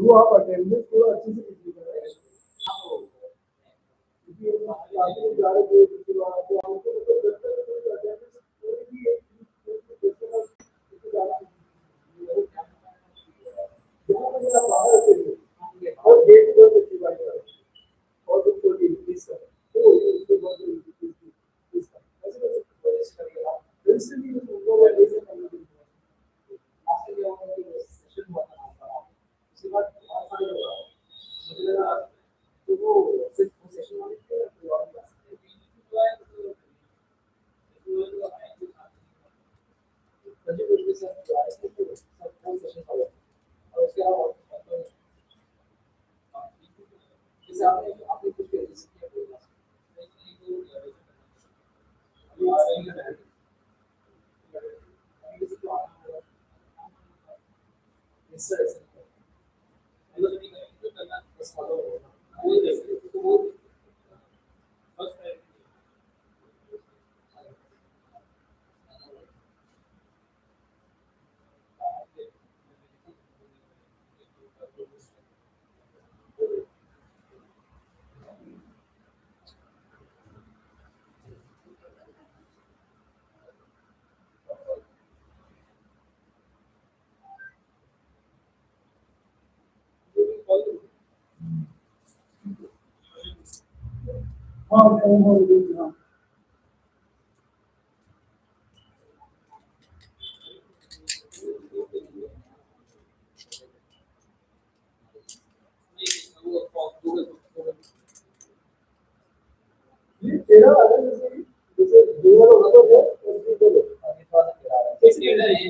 वो आप अटेंडेंस पूरा अच्छे से कीजिएगा क्योंकि आप लोग जा रहे थे तो हमको अटेंडेंस पूरी भी एक बाहर होते हैं और डेट बहुत अच्छी बात है और कुछ छोटी प्लीज सर तो ये बहुत प्लीज सर ऐसे कोशिश करिएगा फिर से भी उनको ऐसे करना आपसे क्या होगा कि सेशन हुआ था उसके बाद बहुत सारे लोग मुझे लगा तो वो सिर्फ वो सेशन वाले थे तो और क्लास थे मुझे कुछ भी सर आए थे तो सब वो सेशन था और उसके अलावा जैसे आपने कुछ किया हाँ ये तेरा अगर जैसे देवर होता है उसकी तो इसलिए ये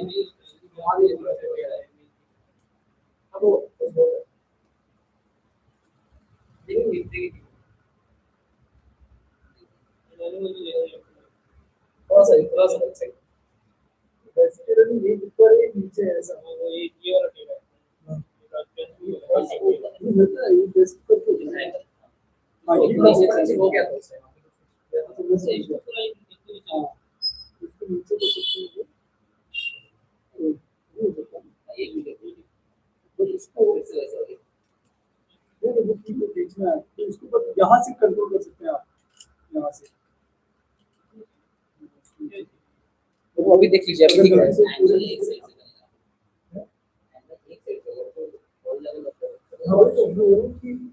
हमारी अब वो देखेंगे थोड़ा सा वैसे तेरा नहीं ये ऊपर है नीचे है ऐसा वो ये और हटेगा लगता है ये बेस्ट करके हाँ ये हो गया था उससे हाँ इसके नीचे तो कुछ नहीं है तो इसको देखना है तो इसको बस यहाँ से कंट्रोल कर सकते हैं आप यहाँ से तो वो अभी देख लीजिए अभी दिख रहा है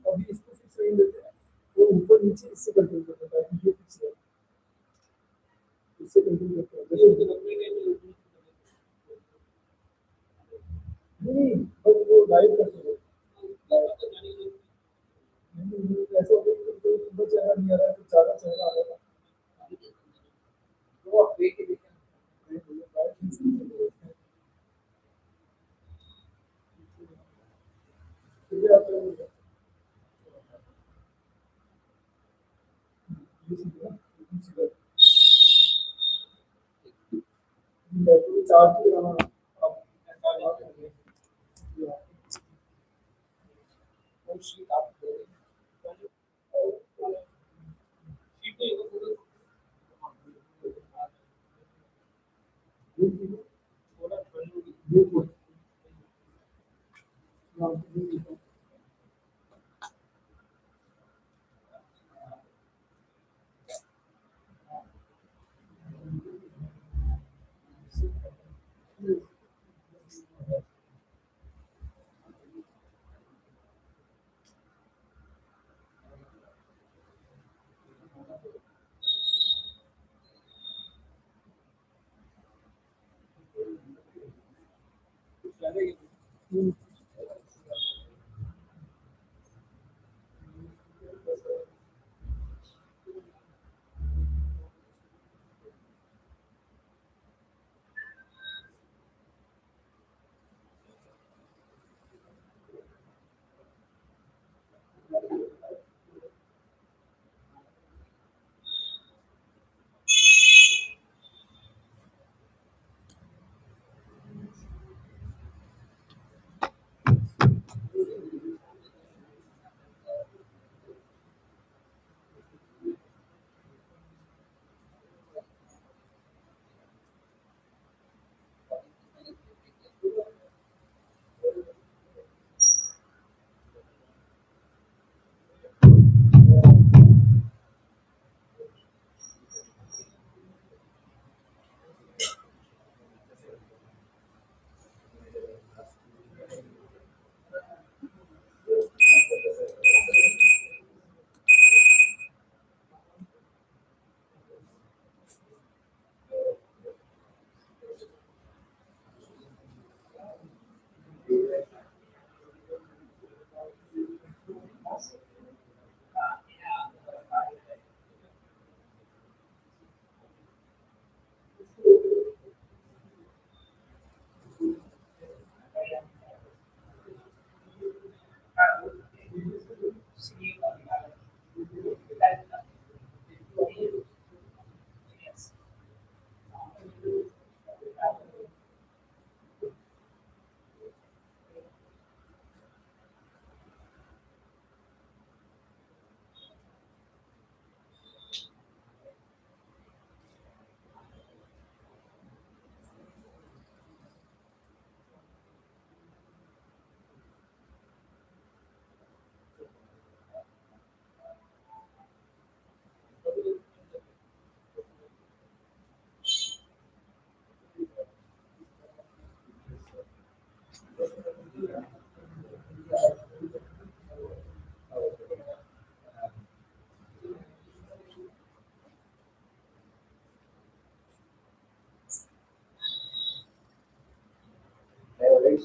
अभी इसको फिक्स नहीं देते हैं वो ऊपर नीचे इससे कंट्रोल करता है ये फिक्स है इससे कंट्रोल करता है नहीं बस वो गाइड करते हैं ऐसा ऊपर चेहरा नहीं आ रहा है ज़्यादा चेहरा आ रहा है तो आप देख के देखें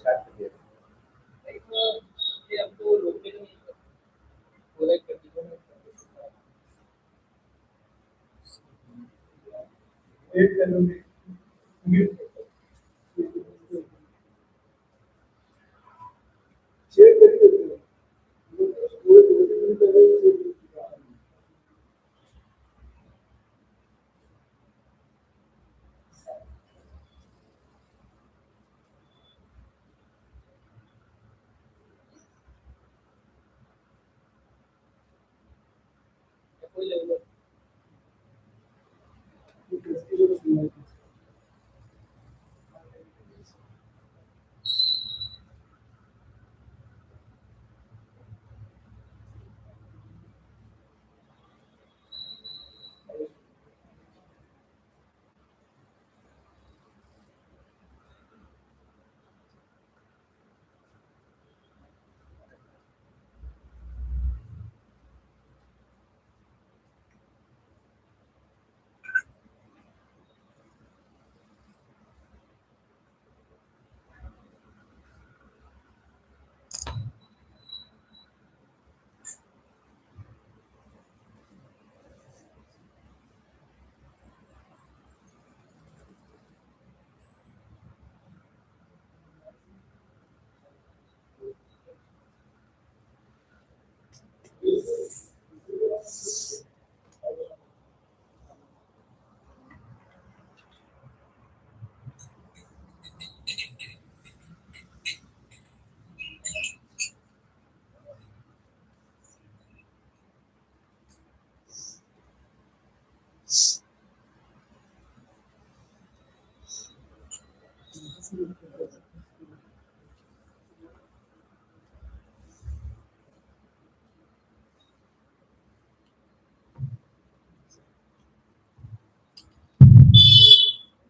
start with it. Like, ये हमको रोकने का नहीं है, वो like continue एक करोगे शेयर करिए वो रोकने का नहीं कोई level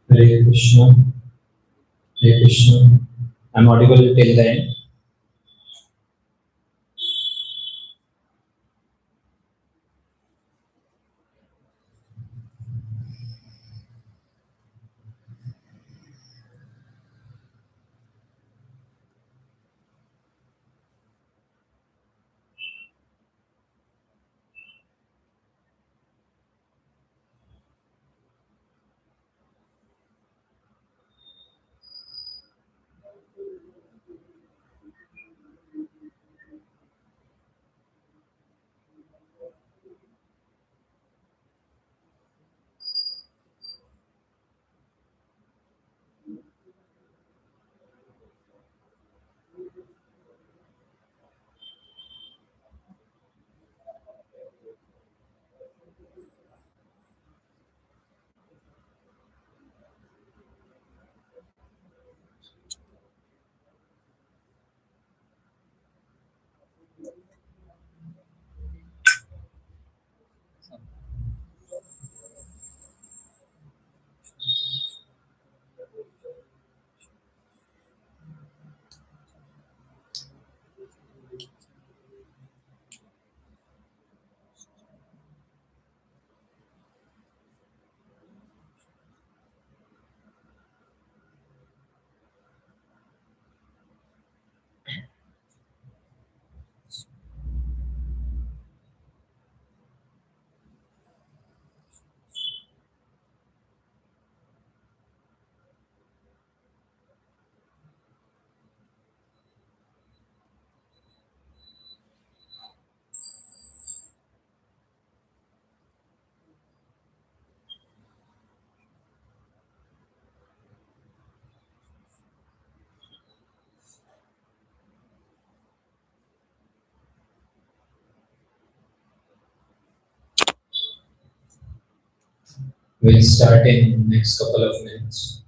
Hare Krishna, Hare Krishna. I'm audible till the end. We'll start in next couple of minutes.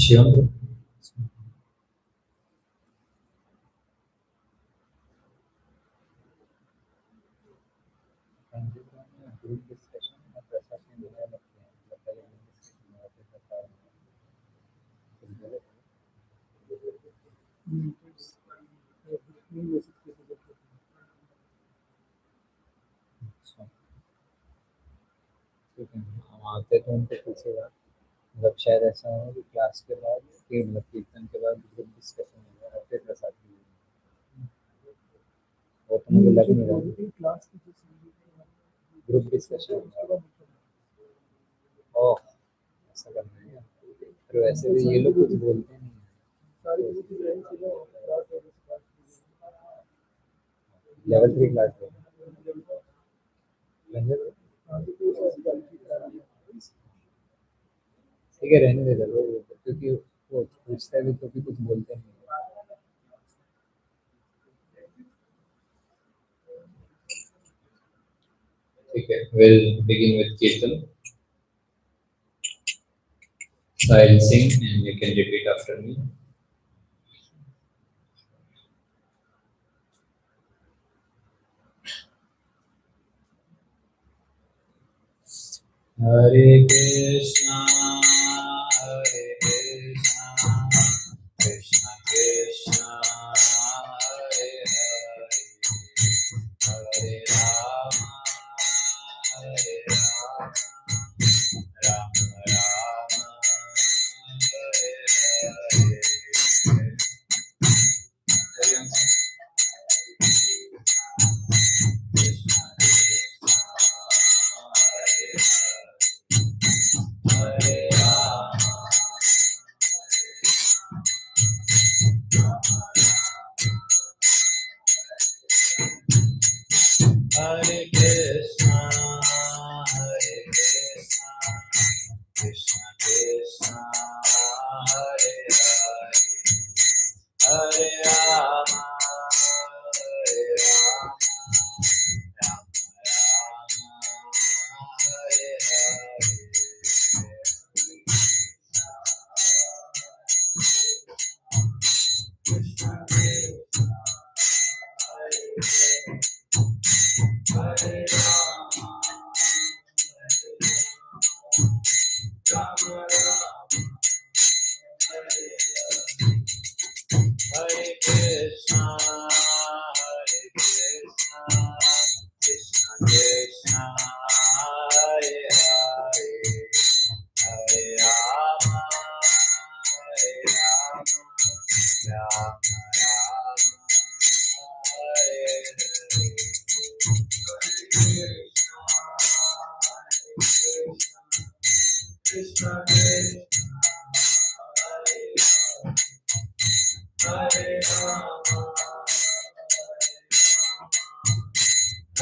Shivam? Group discussion में प्रसाद में बुलाया लगते हैं मतलब पहले ग्रुप डिस्कशन में होते थे सारे कुछ गलत अच्छा ठीक है हम आते तो उनको पूछेगा मतलब शायद ऐसा हो कि क्लास के बाद फिर मतलब कीर्तन के बाद ग्रुप डिस्कशन हो गया फिर प्रसाद की वो तो मुझे लग नहीं रहा ग्रुप डिस्कशन ओह ऐसा करना है फिर वैसे भी ये लोग कुछ बोलते नहीं लेवल 3 क्लास में ठीक है रहने दे चलो क्योंकि वो पूछता भी तो भी कुछ बोलते नहीं ठीक है, we'll begin with Kirtan. So I'll sing and you can repeat after me. Hare Krishna, Hare Krishna, Krishna Krishna, Hare Hare, Hare Rama, Hare Rama, Rama Rama, Hare Hare. Hare Krishna, Hare Krishna, Krishna Krishna, Hare Hare, Hare Rama, Hare Rama,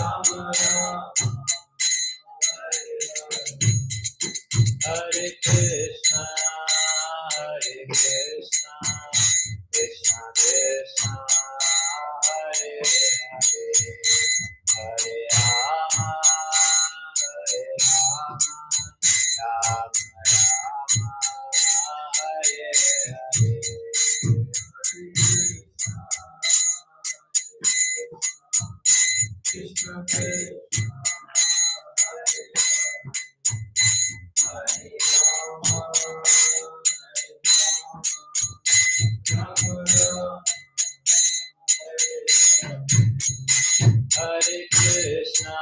Rama Rama, Hare Hare. Hare Krishna, Hare Krishna, Krishna Krishna, Hare Hare, Hare Rama, Hare Rama, Rama Rama, Hare Hare. Krishna Krishna, Hare Rama, Rama Rama, Hare Krishna, Hare Krishna, Krishna Krishna, Hare Hare, Hare Rama, Hare Rama, Rama Rama, Hare Hare. Krishna Krishna, Hare Rama, Hare Krishna,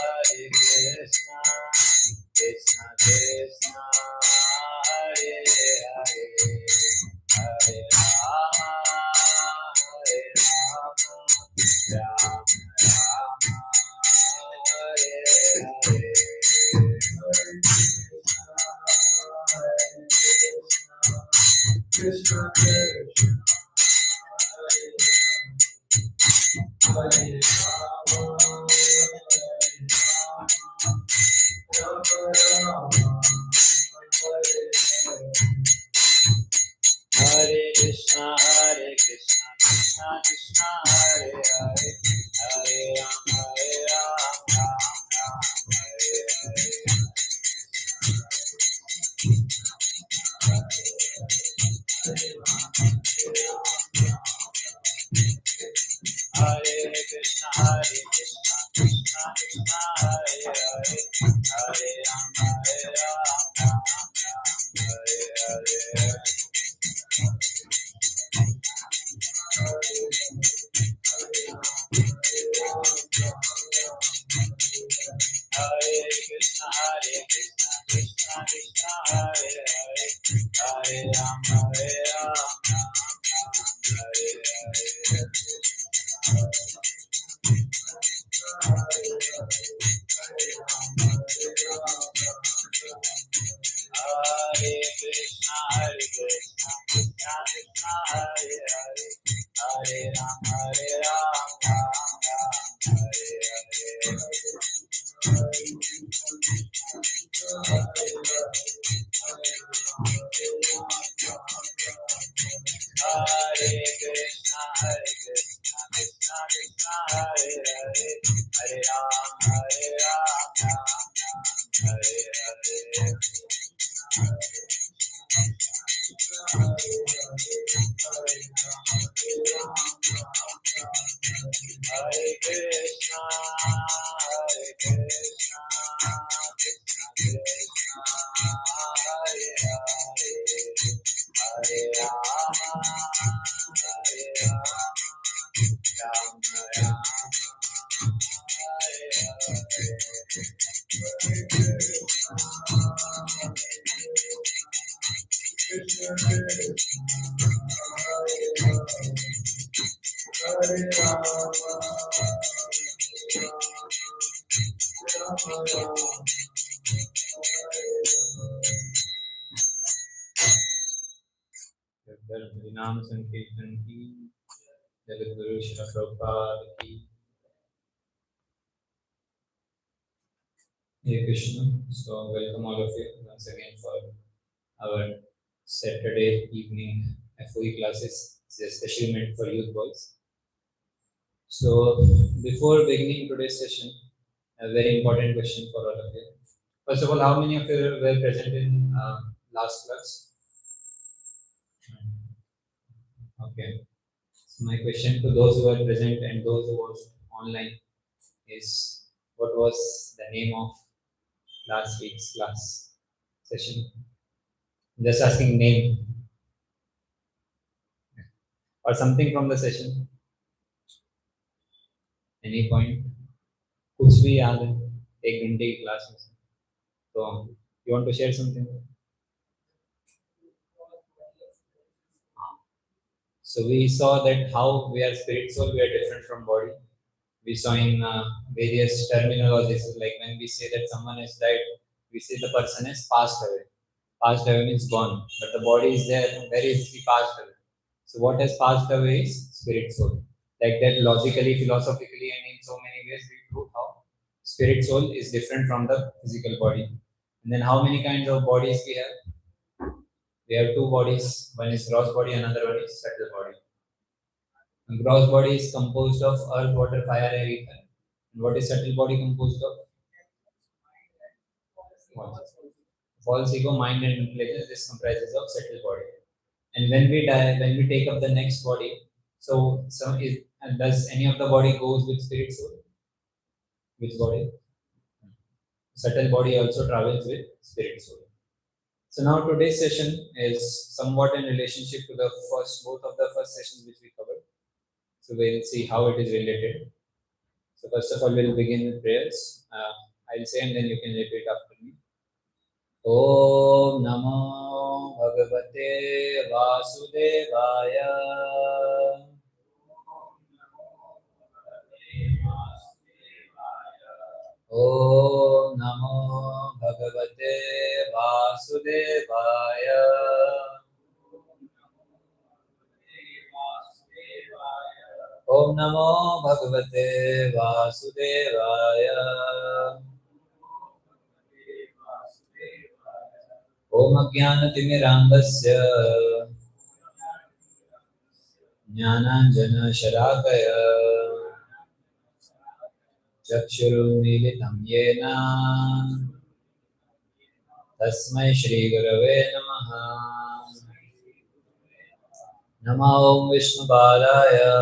Hare Krishna, Krishna Krishna, Hare Hare, Hare Rama, Hare Rama, Rama Rama, Hare Hare. Krishna Krishna, Hare Rama, Rama Rama, Hare Krishna, Hare Krishna, Krishna Krishna, Hare Hare, Hare Rama, Rama Rama, Hare Hare. नाम संकीर्तन की जगत गुरु श्री प्रभुपाद की Hare Krishna. So welcome all of you once again for our Saturday evening FOE classes. It's especially meant for youth boys. So before beginning today's session, a very important question for all of you. First of all, how many of you were present in last class? Okay. So my question to those who are present and those who was online is, what was the name of last week's class session? Just asking name or something from the session. Any point? कुछ भी याद है एक घंटे की class में से? तो you want to share something? So we saw that how we are spirit soul, we are different from body. We saw in various terminologies, like when we say that someone has died, we say the person has passed away. Passed away means gone, but the body is there. Where is he passed away? So what has passed away is spirit soul. Like that, logically, philosophically, and in so many ways, we prove how spirit soul is different from the physical body. And then how many kinds of bodies we have? We have two bodies. One is gross body, another one is subtle body. And gross body is composed of earth, water, fire, air, ether. And what is subtle body composed of? False ego, mind, and intelligence. This comprises of subtle body. And when we die, when we take up the next body, so does any of the body goes with spirit soul? Which body? Subtle body also travels with spirit soul. So now today's session is somewhat in relationship to the both of the first sessions which we covered. So we'll see how it is related. So first of all, we'll begin with prayers. I'll say and then you can repeat after me. Om Namo Bhagavate Vasudevaya. Om Namo Bhagavate Vasudevaya. Om Namo Bhagavate Vasudevaya. Om Ajnanatimiraandasya Jnananjana Shalakaya Chakshurunmilitam Yena Tasmai Shri Gurave Namaha. Namo Om Vishnu Padaya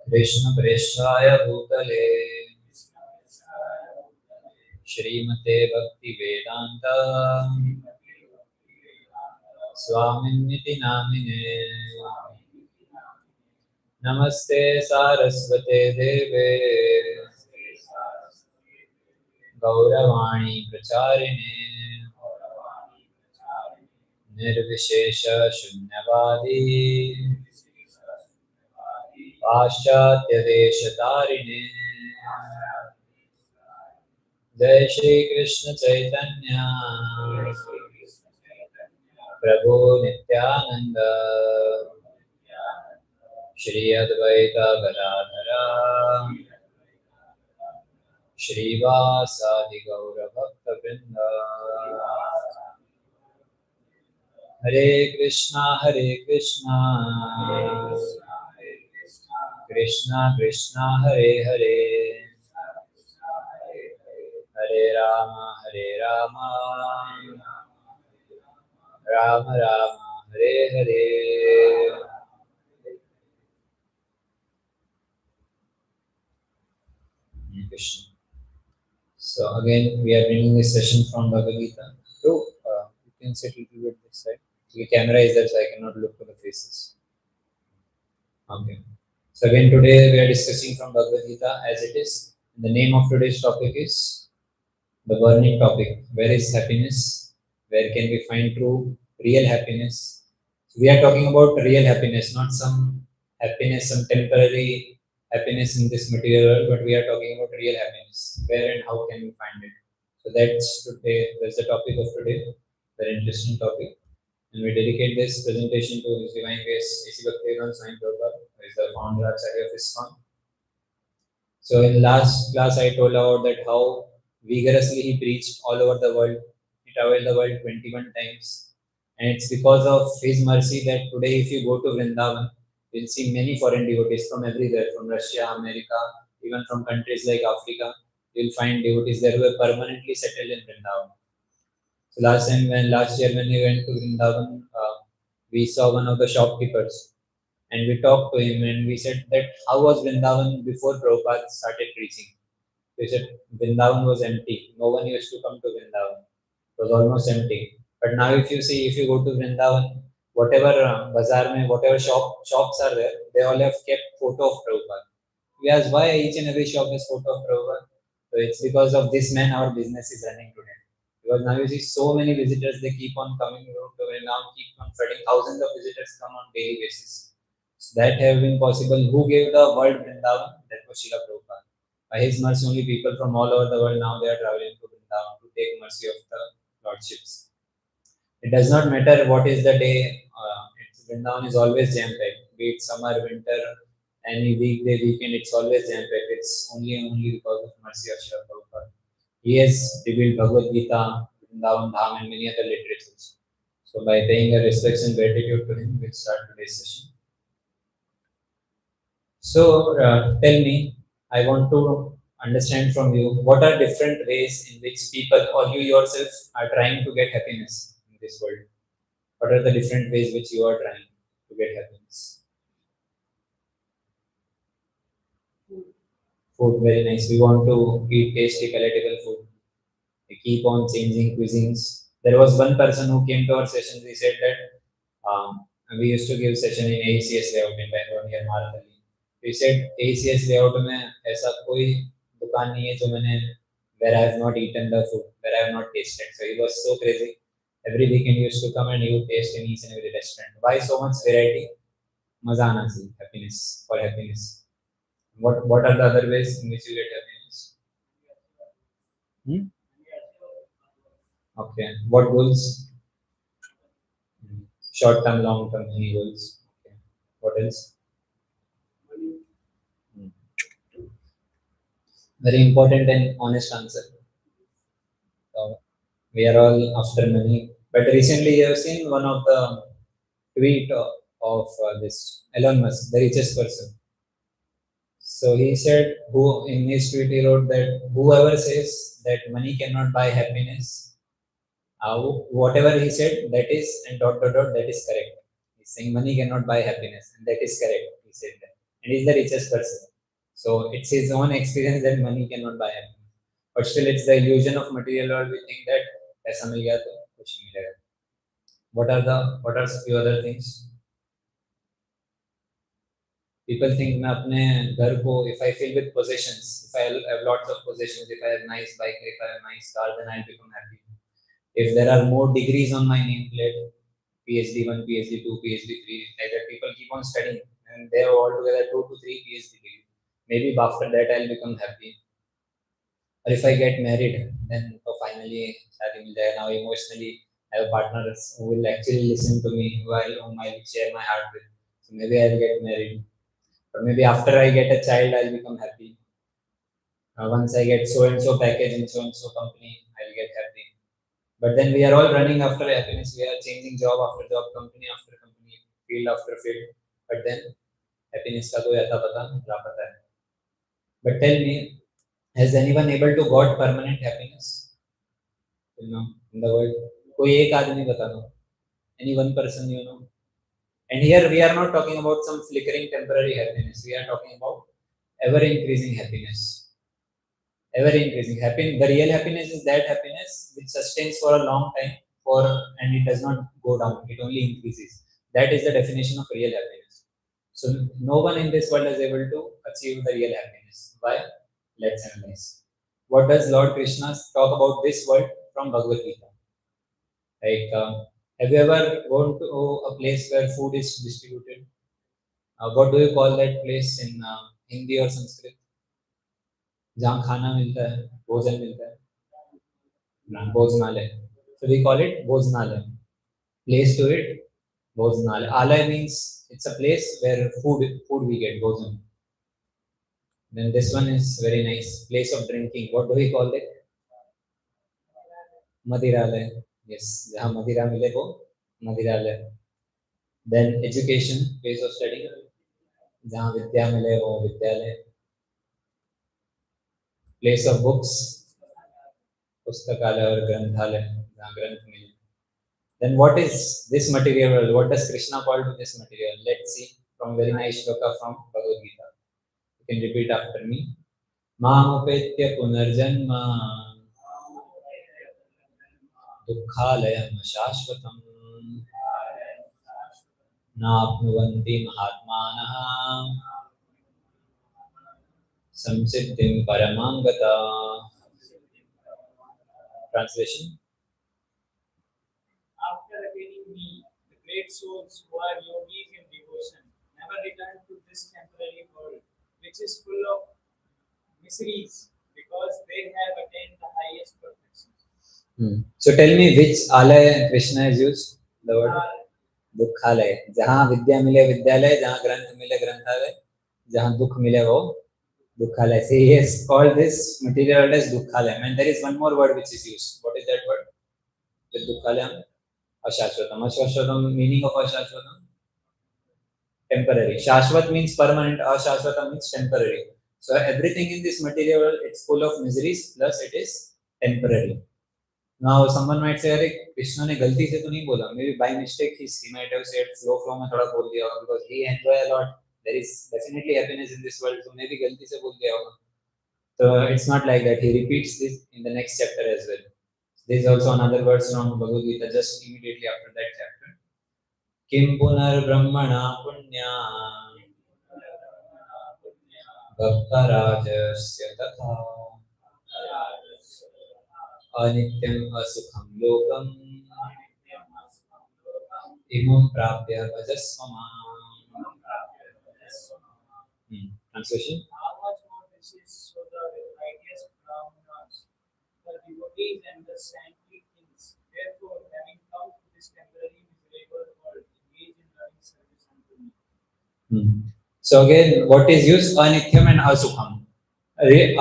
Krishna Preshaya Bhutale Shrimate Bhakti Vedanta Swaminiti Namine Namaste Saraswate Deve Gauravani Pracharine Nirvishesha Shunyavadi Paschatya Deshatarine Jai Shri Krishna Chaitanya Prabhu Nityananda Shri Advaita Gadadhara Shrivasadi Gaura Bhakta Vrinda Hare Krishna Krishna Krishna Hare Hare Hare Rama Rama Rama Hare Hare Hare Krishna. So again, we are bringing this session from Bhagavad Gita. So, you can sit a little bit this side. The camera is there, so I cannot look for the faces. Okay. So again, today we are discussing from Bhagavad Gita as it is. The name of today's topic is the burning topic. Where is happiness? Where can we find true, real happiness? So we are talking about real happiness, not some happiness, some temporary happiness in this material world, but we are talking about real happiness. Where and how can we find it? So that's the topic of today. Very interesting topic. And we dedicate this presentation to His Divine Grace A.C. Bhaktivedanta Swami Prabhupada, who is the founder Acharya of ISKCON. So in last class, I told about that how vigorously he preached all over the world. He traveled the world 21 times. And it's because of his mercy that today, if you go to Vrindavan, you'll see many foreign devotees from everywhere, from Russia, America, even from countries like Africa. You'll find devotees there who are permanently settled in Vrindavan. So last year when we went to Vrindavan, we saw one of the shopkeepers and we talked to him and we said that how was Vrindavan before Prabhupada started preaching? He said Vrindavan was empty. No one used to come to Vrindavan. It was almost empty. But now if you go to Vrindavan, whatever bazaar mein, whatever shops are there, they all have kept photo of Prabhupada. We asked why each and every shop has photo of Prabhupada. So it's because of this man our business is running today. Because now you see so many visitors, they keep on coming to Vrindavan, keep on flooding. Thousands of visitors come on daily basis. So that have been possible. Who gave the world Vrindavan? That was Srila Prabhupada. By his mercy, only people from all over the world now they are traveling to Vrindavan to take mercy of the Lordships. It does not matter what is the day. Vrindavan is always jam packed. Be it summer, winter, any weekday, weekend, it's always jam packed. It's only because of mercy of Srila Prabhupada. He has revealed Bhagavad Gita, Vrindavan Dham, and many other literatures. So by paying a respect and gratitude to him, we'll start today's session. So tell me, I want to understand from you what are different ways in which people or you yourself are trying to get happiness in this world. What are the different ways which you are trying to get happiness? Food, very nice. We want to eat tasty, palatable food. We keep on changing cuisines. There was one person who came to our sessions. He said that we used to give session in ACS layout in Bangalore near Maratali. He said ACS layout में ऐसा कोई दुकान नहीं है जो मैंने where I have not eaten the food, where I have not tasted. So he was so crazy. Every weekend he used to come and he would taste in each and every restaurant. Why so much variety? मजा आना चाहिए. Happiness, for happiness. What are the other ways in which you get happiness? Okay. What goals? Short term, long term, any goals? Okay. What else? Very important and honest answer. So we are all after money. But recently you have seen one of the tweet of this Elon Musk, the richest person. So he said, who in his tweet he wrote that whoever says that money cannot buy happiness, whatever he said, that is and dot dot dot that is correct. He's saying money cannot buy happiness, and that is correct. He said that, and he's the richest person. So it's his own experience that money cannot buy happiness. But still, it's the illusion of material world. We think that पैसा मिल गया तो कुछ नहीं मिलेगा. What are few other things? People think मैं अपने घर को, if I fill with possessions, if I have lots of possessions, if I have nice bike, if I have nice car, then I'll become happy. If there are more degrees on my nameplate, PhD 1, PhD 2, PhD 3, like that, people keep on studying, and they have altogether 2 to 3 PhD degrees. Maybe after that I'll become happy. Or if I get married, then finally शादी मिल जाएगा. Now emotionally I have partners who will actually listen to me, whom I will share my heart with. So maybe I'll get married. Or maybe after I get a child, I'll become happy. Once I get so and so package in so and so company, I'll get happy. But then we are all running after happiness. We are changing job after job, company after company, field after field. But then happiness का कोई अता पता लापता है. But tell me, has anyone able to got permanent happiness? You know, in the world, कोई एक आदमी बता दो. Any one person you know? And here we are not talking about some flickering temporary happiness. We are talking about ever increasing happiness. Ever increasing happiness. The real happiness is that happiness which sustains for a long time, and it does not go down. It only increases. That is the definition of real happiness. So no one in this world is able to achieve the real happiness. Why? Let's analyze. What does Lord Krishna talk about this world from Bhagavad Gita? Like, have you ever gone to a place where food is distributed? What do you call that place in Hindi or Sanskrit? जहाँ खाना मिलता है, भोजन मिलता है, भोजनालय. So we call it भोजनालय. Place to it, भोजनालय. Alay means it's a place where food we get, भोजन. Then this one is very nice, place of drinking. What do we call it? मदिरालय. Yes, जहाँ मदिरा मिले वो मदिरालय. Then education, place of study. जहाँ विद्या मिले वो विद्यालय. Place of books, पुस्तकालय और ग्रंथालय, जहाँ ग्रंथ मिले. Then what is this material world? What does Krishna call to this material? Let's see from very nice shloka from Bhagavad Gita. You can repeat after me. Mamupetya punarjanma dukkhalayam shashvatam नाप्नुवन्ति महात्मानः संसिद्धिं परमां गताः. Translation. After attaining me, the great souls who are yogis in devotion never return to this temporary world, which is full of miseries, because they have attained the highest perfection. So tell me which alay Krishna has used? The word दुखालय. जहाँ विद्या मिले विद्यालय, जहाँ ग्रंथ मिले ग्रंथालय, जहाँ दुख मिले वो दुखालय. So he has called this material world as दुखालय. And there is one more word which is used. What is that word? With दुखालय, ashashvatam. Ashashvatam, meaning of ashashvatam? Temporary. Shashvat means permanent. Ashashvatam means temporary. So everything in this material world, it's full of miseries, plus it is temporary. Now someone might say, अरे कृष्णा ने गलती से तो नहीं बोला. Maybe by mistake he might have said slow flow में थोड़ा बोल दिया होगा, because he enjoy a lot. There is definitely happiness in this world, so maybe गलती से बोल दिया होगा. So it's not like that. He repeats this in the next chapter as well. There is also another verse from Bhagavad Gita just immediately after that chapter. Kim punar brahmana punya bhakta rajasya tatha अनित्यम असुखम लोकम इमं प्राप्य भजस्वमां. Translation. How much more this is so the righteous Brahmanas, the devotees and the saintly kings, therefore having come to this temporary miserable world, engage in loving service unto me. So again, what is used? Anithyam and asukham.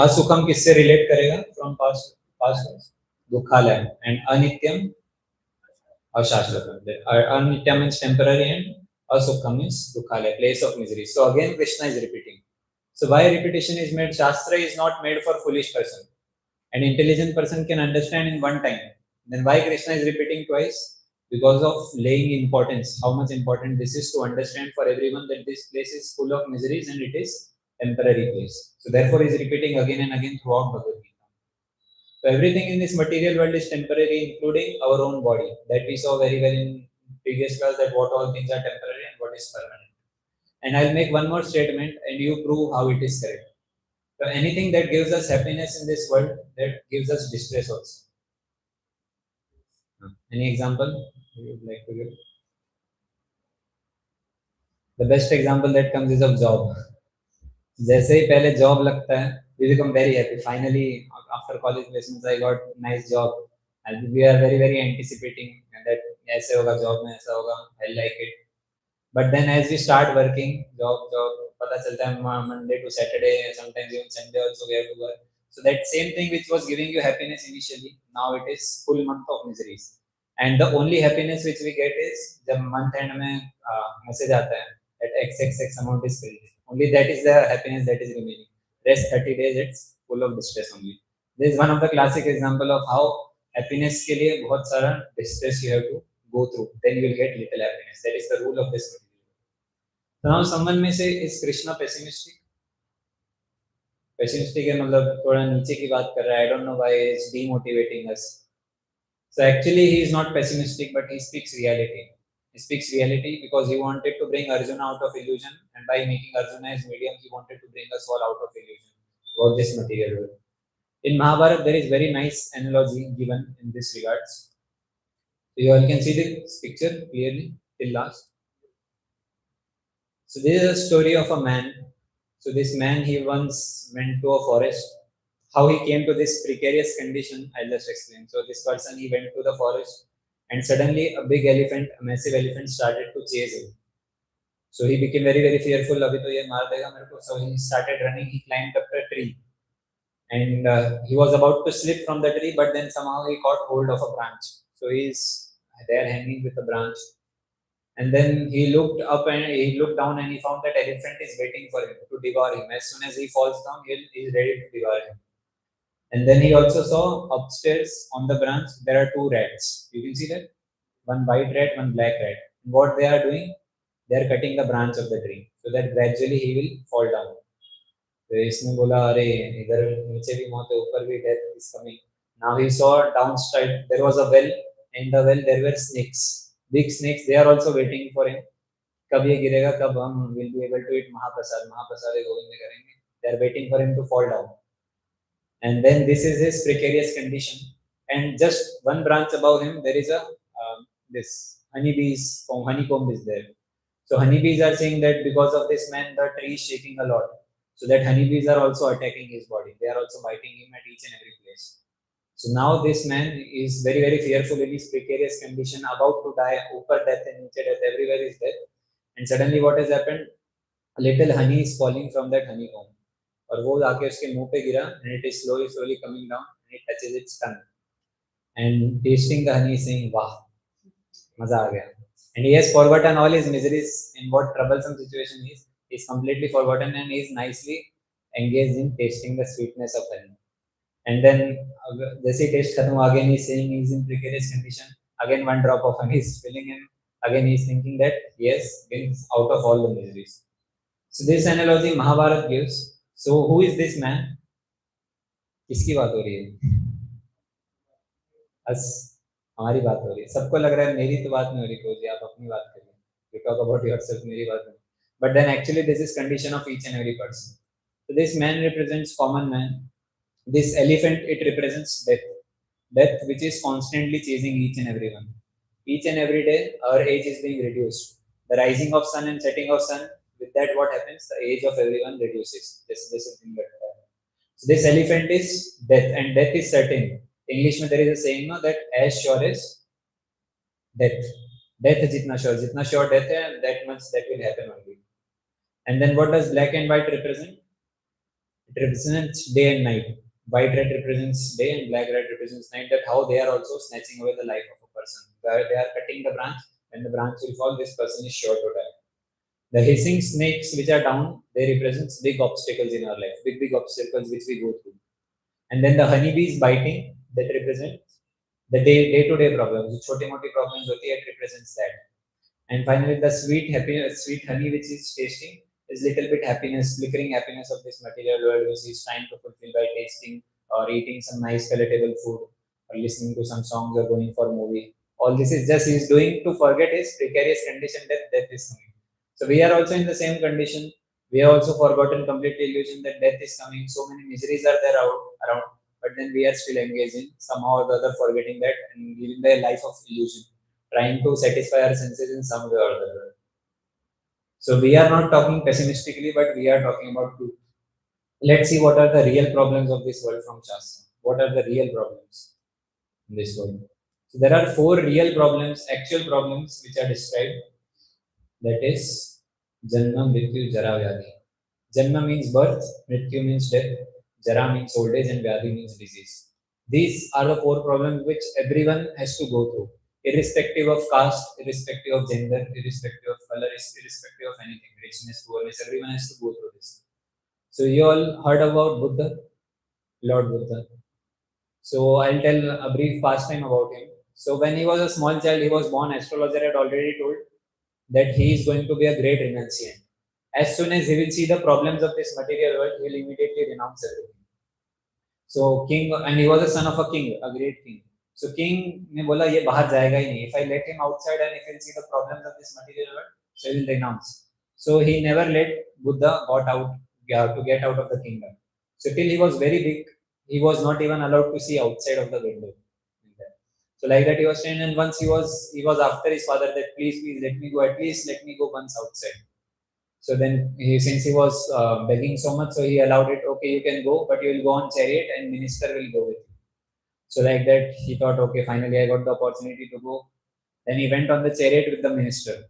Asukham किससे relate करेगा? From past verse. दुखालय. And anityam, ashashvatam. Anityam means temporary and asukham means dukhalaya, place of misery. So again Krishna is repeating. So why repetition is made? Shastra is not made for foolish person. An intelligent person can understand in one time. Then why Krishna is repeating twice? because of laying importance, how much important this is to understand for everyone that this place is full of miseries and it is temporary place. So therefore he is repeating again and again throughout Bhagavad Gita. So everything in this material world is temporary, including our own body. That we saw very well in previous class, that what all things are temporary and what is permanent. And I'll make one more statement and you prove how it is correct. So anything that gives us happiness in this world, that gives us distress also. Any example you would like to give? The best example that comes is of job. जैसे ही पहले job लगता है, we become very happy. Finally, after college placements, I got nice job, and we are very very anticipating that ऐसे होगा job में, ऐसा होगा, I like it. But then as we start working, job, पता चलता है Monday to Saturday, sometimes even Sunday also we have to work. So that same thing which was giving you happiness initially, now it is full month of miseries. And the only happiness which we get is जब month end में message आता है that XXX amount is credited. Only that is the happiness that is remaining. Rest 30 days it's full of distress only. This is one of the classic example of how happiness के लिए बहुत सारा distress you have to go through. Then you will get little happiness. That is the rule of this. So now someone may say, is Krishna pessimistic? Pessimistic है मतलब थोड़ा नीचे की बात कर रहा है. I don't know why it's demotivating us. So actually he is not pessimistic, but he speaks reality. He speaks reality because he wanted to bring Arjuna out of illusion, and by making Arjuna his medium, he wanted to bring us all out of illusion about this material world. In Mahabharata, there is very nice analogy given in this regards. So you all can see this picture clearly till last. So this is a story of a man. So this man, he once went to a forest. How he came to this precarious condition, I'll just explain. So this person, he went to the forest, and suddenly a big elephant, a massive elephant, started to chase him. So he became very very fearful. Abhi to ye maar dega mere ko. So he started running. He climbed up a tree, and he was about to slip from the tree, but then somehow he caught hold of a branch. So he's there hanging with a branch, and then he looked up and he looked down, and he found that elephant is waiting for him to devour him. As soon as he falls down, he's ready to devour him. And then he also saw upstairs on the branch there are two rats. You can see that, one white rat, one black rat. And what they are doing, they are cutting the branch of the tree so that gradually he will fall down. तो इसने बोला अरे इधर नीचे भी मौत है, ऊपर भी death is coming. Now he saw downside there was a well. In the well there were snakes, big snakes. They are also waiting for him. कब ये गिरेगा, कब हम will be able to eat महाप्रसाद, महाप्रसाद गोविंद करेंगे. They are waiting for him to fall down. And then this is his precarious condition. And just one branch above him there is a this honeybees, honeycomb is there. So honeybees are saying that because of this man the tree is shaking a lot. So that honeybees are also attacking his body. They are also biting him at each and every place. So now this man is very very fearful in his precarious condition, about to die. Upar death and niche death, everywhere is death. And suddenly what has happened? A little honey is falling from that honeycomb. और वो आके उसके मुंह पे गिरा, and it is slowly coming down, and it touches its tongue. And tasting the honey, saying, "Wow, मजा आ गया." And he has forgotten all his miseries in what troublesome situation he is. He is completely forgotten, and he is nicely engaged in tasting the sweetness of honey. And then जैसे taste खत्म, again he is saying he is in precarious condition. Again one drop of honey is filling him. Again he is thinking that he has been out of all the miseries. So this analogy Mahabharata gives. So who is this man? किसकी बात हो रही है? बस हमारी बात हो रही है. सबको लग रहा है मेरी तो बात नहीं हो रही, प्रभुजी आप अपनी बात करिए. You talk about yourself, मेरी बात नहीं. But then actually this is condition of each and every person. So this man represents common man. This elephant, it represents death. Death which is constantly chasing each and everyone. Each and every day our age is being reduced. The rising of sun and setting of sun, with that what happens? The age of everyone reduces. This is the thing that so this elephant is death, and death is certain. English में there is a saying no, that as sure as death. Death जितना sure death है, that much that will happen only. And then what does black and white represent? It represents day and night. White rat represents day and black rat represents night. That how they are also snatching away the life of a person. They are cutting the branch. When the branch will fall, this person is sure to die. The hissing snakes which are down, they represent big obstacles in our life, big, big obstacles which we go through. And then the honeybees biting, that represents The day-to-day problems, जो छोटी-मोटी problems होती है, it represents that. And finally, the sweet happiness, sweet honey which is tasting is little bit happiness, flickering happiness of this material world, which is trying to fulfill by tasting or eating some nice palatable food or listening to some songs or going for a movie. All this is just he's doing to forget his precarious condition that death is coming. So we are also in the same condition. We have also forgotten completely illusion that death is coming. So many miseries are there around, but then we are still engaging somehow or the other, forgetting that and living the life of illusion, trying to satisfy our senses in some way or the other. So we are not talking pessimistically, but we are talking about truth. Let's see what are the real problems of this world from Shastra. What are the real problems in this world? So there are four real problems, actual problems, which are described. That is Janma, Mrityu, Jara, Vyadhi. Janma means birth, Mrityu means death, Jara means old age, and Vyadhi means disease. These are the four problems which everyone has to go through, irrespective of caste, irrespective of gender, irrespective of color, irrespective of anything, richness, poorness, everyone has to go through this. So you all heard about Buddha, Lord Buddha. So I'll tell a brief pastime about him. So when he was a small child, he was born. Astrologer had already told that he is going to be a great renunciant. As soon as he will see the problems of this material world, he will immediately renounce everything. So king, and he was a son of a king, a great king. So king ने बोला ये बाहर जाएगा ही नहीं. If I let him outside and if he'll see the problems of this material world, so he will renounce. So he never let Buddha got out to get out of the kingdom. So till he was very big, he was not even allowed to see outside of the window. So like that he was trained, and once he was after his father that please let me go, at least let me go once outside. So then since he was begging so much, so he allowed it. Okay, you can go, but you will go on chariot, and minister will go with you. So like that he thought, okay, finally I got the opportunity to go. Then he went on the chariot with the minister.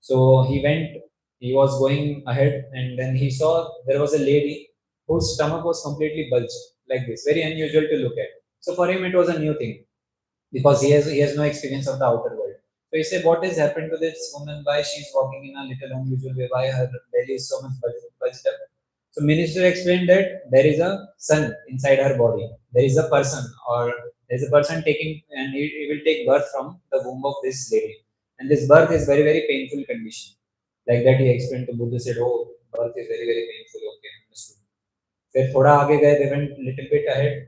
So he went. He was going ahead, and then he saw there was a lady whose stomach was completely bulged like this, very unusual to look at. So for him it was a new thing because he has no experience of the outer world. So he said, "What has happened to this woman? Why she's walking in a little unusual way? Why her belly is so much bulged up?" So minister explained that there is a son inside her body. There is a person, or there is a person taking, and he will take birth from the womb of this lady. And this birth is very very painful condition. Like that he explained to Buddha. Said, "Oh, birth is very very painful." Okay, understood. फिर थोड़ा आगे गए, they went little bit ahead.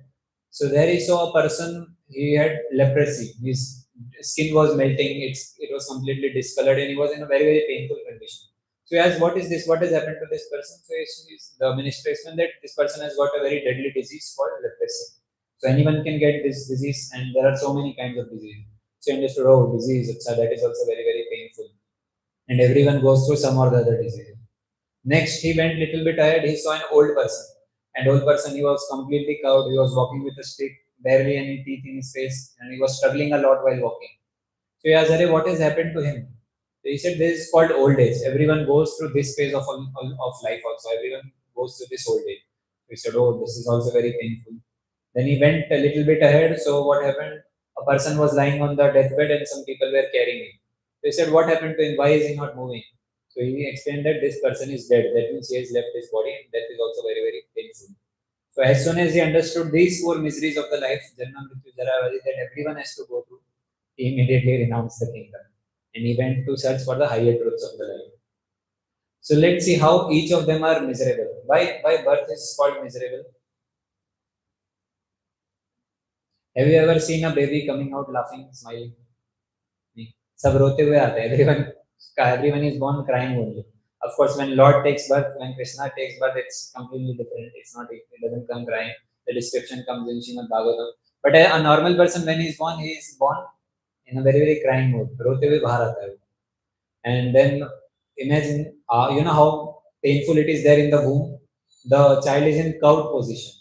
So there he saw a person, he had leprosy. His skin was melting, it was completely discolored, and he was in a very, very painful condition. So he asked, what is this? What has happened to this person? So the minister explained that this person has got a very deadly disease called leprosy. So anyone can get this disease, and there are so many kinds of disease. So he understood, oh, disease, that is also very, very painful. And everyone goes through some or the other disease. Next, he went little bit ahead. He saw an old person. And old person, he was completely cowed. He was walking with a stick, barely any teeth in his face, and he was struggling a lot while walking. So he asked, "Arey, what has happened to him?" So he said, "This is called old age. Everyone goes through this phase of life also. Everyone goes through this old age." So he said, "Oh, this is also very painful." Then he went a little bit ahead. So what happened? A person was lying on the deathbed, and some people were carrying him. So he said, "What happened to him? Why is he not moving?" So he explained that this person is dead. That means he has left his body, and death is also very, very painful. So as soon as he understood these four miseries of the life, Janma, Mrityu, Jara, Vyadhi, that everyone has to go through, he immediately renounced the kingdom. And he went to search for the higher truths of the life. So let's see how each of them are miserable. Why birth is called miserable? Have you ever seen a baby coming out laughing, smiling? नहीं. सब रोते हुए आते हैं. Everyone is born crying only. Of course, when Lord takes birth, when Krishna takes birth, it's completely different. It doesn't come crying. The description comes in Srimad Bhagavatam. But a normal person, when he is born in a very, very crying mood. रोते हुए बाहर आता है. And then imagine, you know how painful it is there in the womb. The child is in cowed position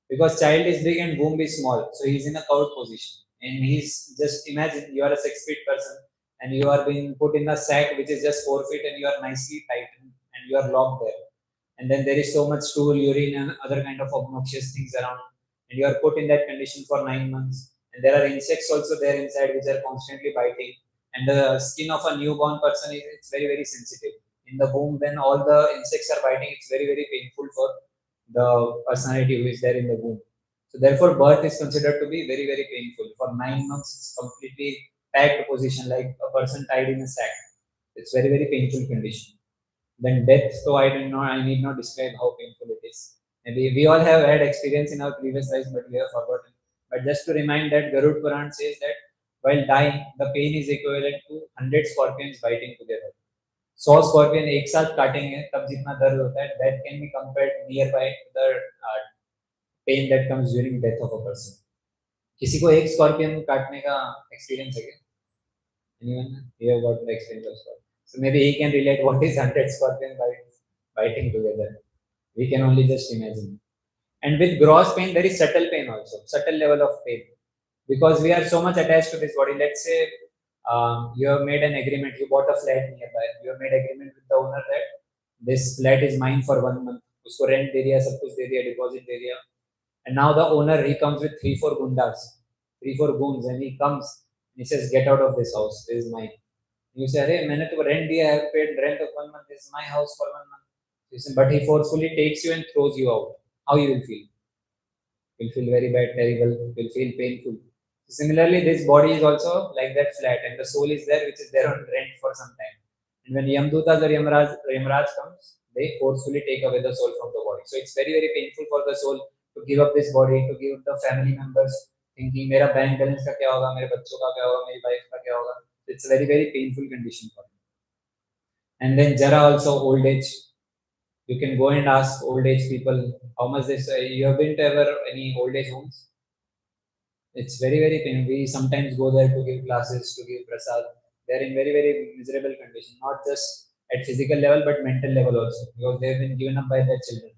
because child is big and womb is small, so he's in a cowed position, and he's just imagine you are a 6 feet person and you are being put in a sack which is just 4 feet, and you are nicely tightened and you are locked there, and then there is so much stool, urine, and other kind of obnoxious things around, and you are put in that condition for 9 months, and there are insects also there inside which are constantly biting, and the skin of a newborn person is it's very very sensitive in the womb. When all the insects are biting, it's very very painful for the personality who is there in the womb. So therefore, birth is considered to be very, very painful. For 9 months, it's completely packed position, like a person tied in a sack. It's very, very painful condition. Then death, so I need not describe how painful it is. Maybe we all have had experience in our previous lives, but we have forgotten. But just to remind that Garud Puran says that while dying, the pain is equivalent to 100 scorpions biting together. 100 scorpion एक साथ काटेंगे तब जितना दर्द होता है that can be compared nearby to the pain that comes during death of a person. किसी को एक स्कॉर्पियन काटने का एक्सपीरियंस है क्या? Anyone here got the experience of scorpion? So maybe he can relate what is 100 scorpion biting together. We can only just imagine. And with gross pain, there is subtle pain also, subtle level of pain. Because we are so much attached to this body. Let's say you have made an agreement, you bought a flat nearby, you have made agreement with the owner that this flat is mine for 1 month. Usko rent de diya, sab kuch de diya, deposit de diya. And now the owner, he comes with 3-4 gundas, 3-4 goons, and he comes and he says, get out of this house, this is mine. You say, hey, maine to rent diya, I have paid rent of 1 month, this is my house for 1 month. You say, but he forcefully takes you and throws you out. How you will feel? You will feel very bad, terrible, you will feel painful. Similarly, this body is also like that flat, and the soul is there, which is there on rent for some time. And when Yamdutas or Yamraj comes, they forcefully take away the soul from the body. So it's very, very painful for the soul to give up this body, to give up the family members, thinking, मेरा bank balance का क्या होगा, मेरे बच्चों का क्या होगा, मेरी वाइफ का क्या होगा. It's a very, very painful condition for him. And then Jara also, old age. You can go and ask old age people how much they say. You have been to ever any old age homes? It's very, very painful. We sometimes go there to give classes, to give prasad. They are in very, very miserable condition, not just at physical level, but mental level also, because they have been given up by their children.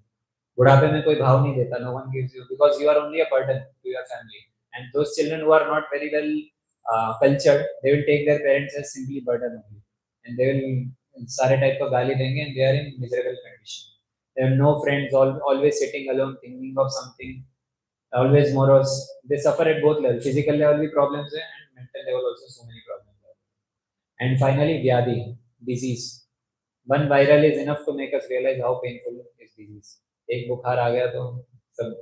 बुढ़ापे में कोई भाव नहीं देता, no one gives you, because you are only a burden to your family. And those children who are not very well cultured, they will take their parents as simply burden only, and they will सारे type का गाली देंगे, and they are in miserable condition. They have no friends, always sitting alone, thinking of something, always morose. They suffer at both levels. Physical level भी problems है, and mental level also so many problems are. And finally, vyadi, disease. One viral is enough to make us realize how painful is disease. एक बुखार आ गया तो सब.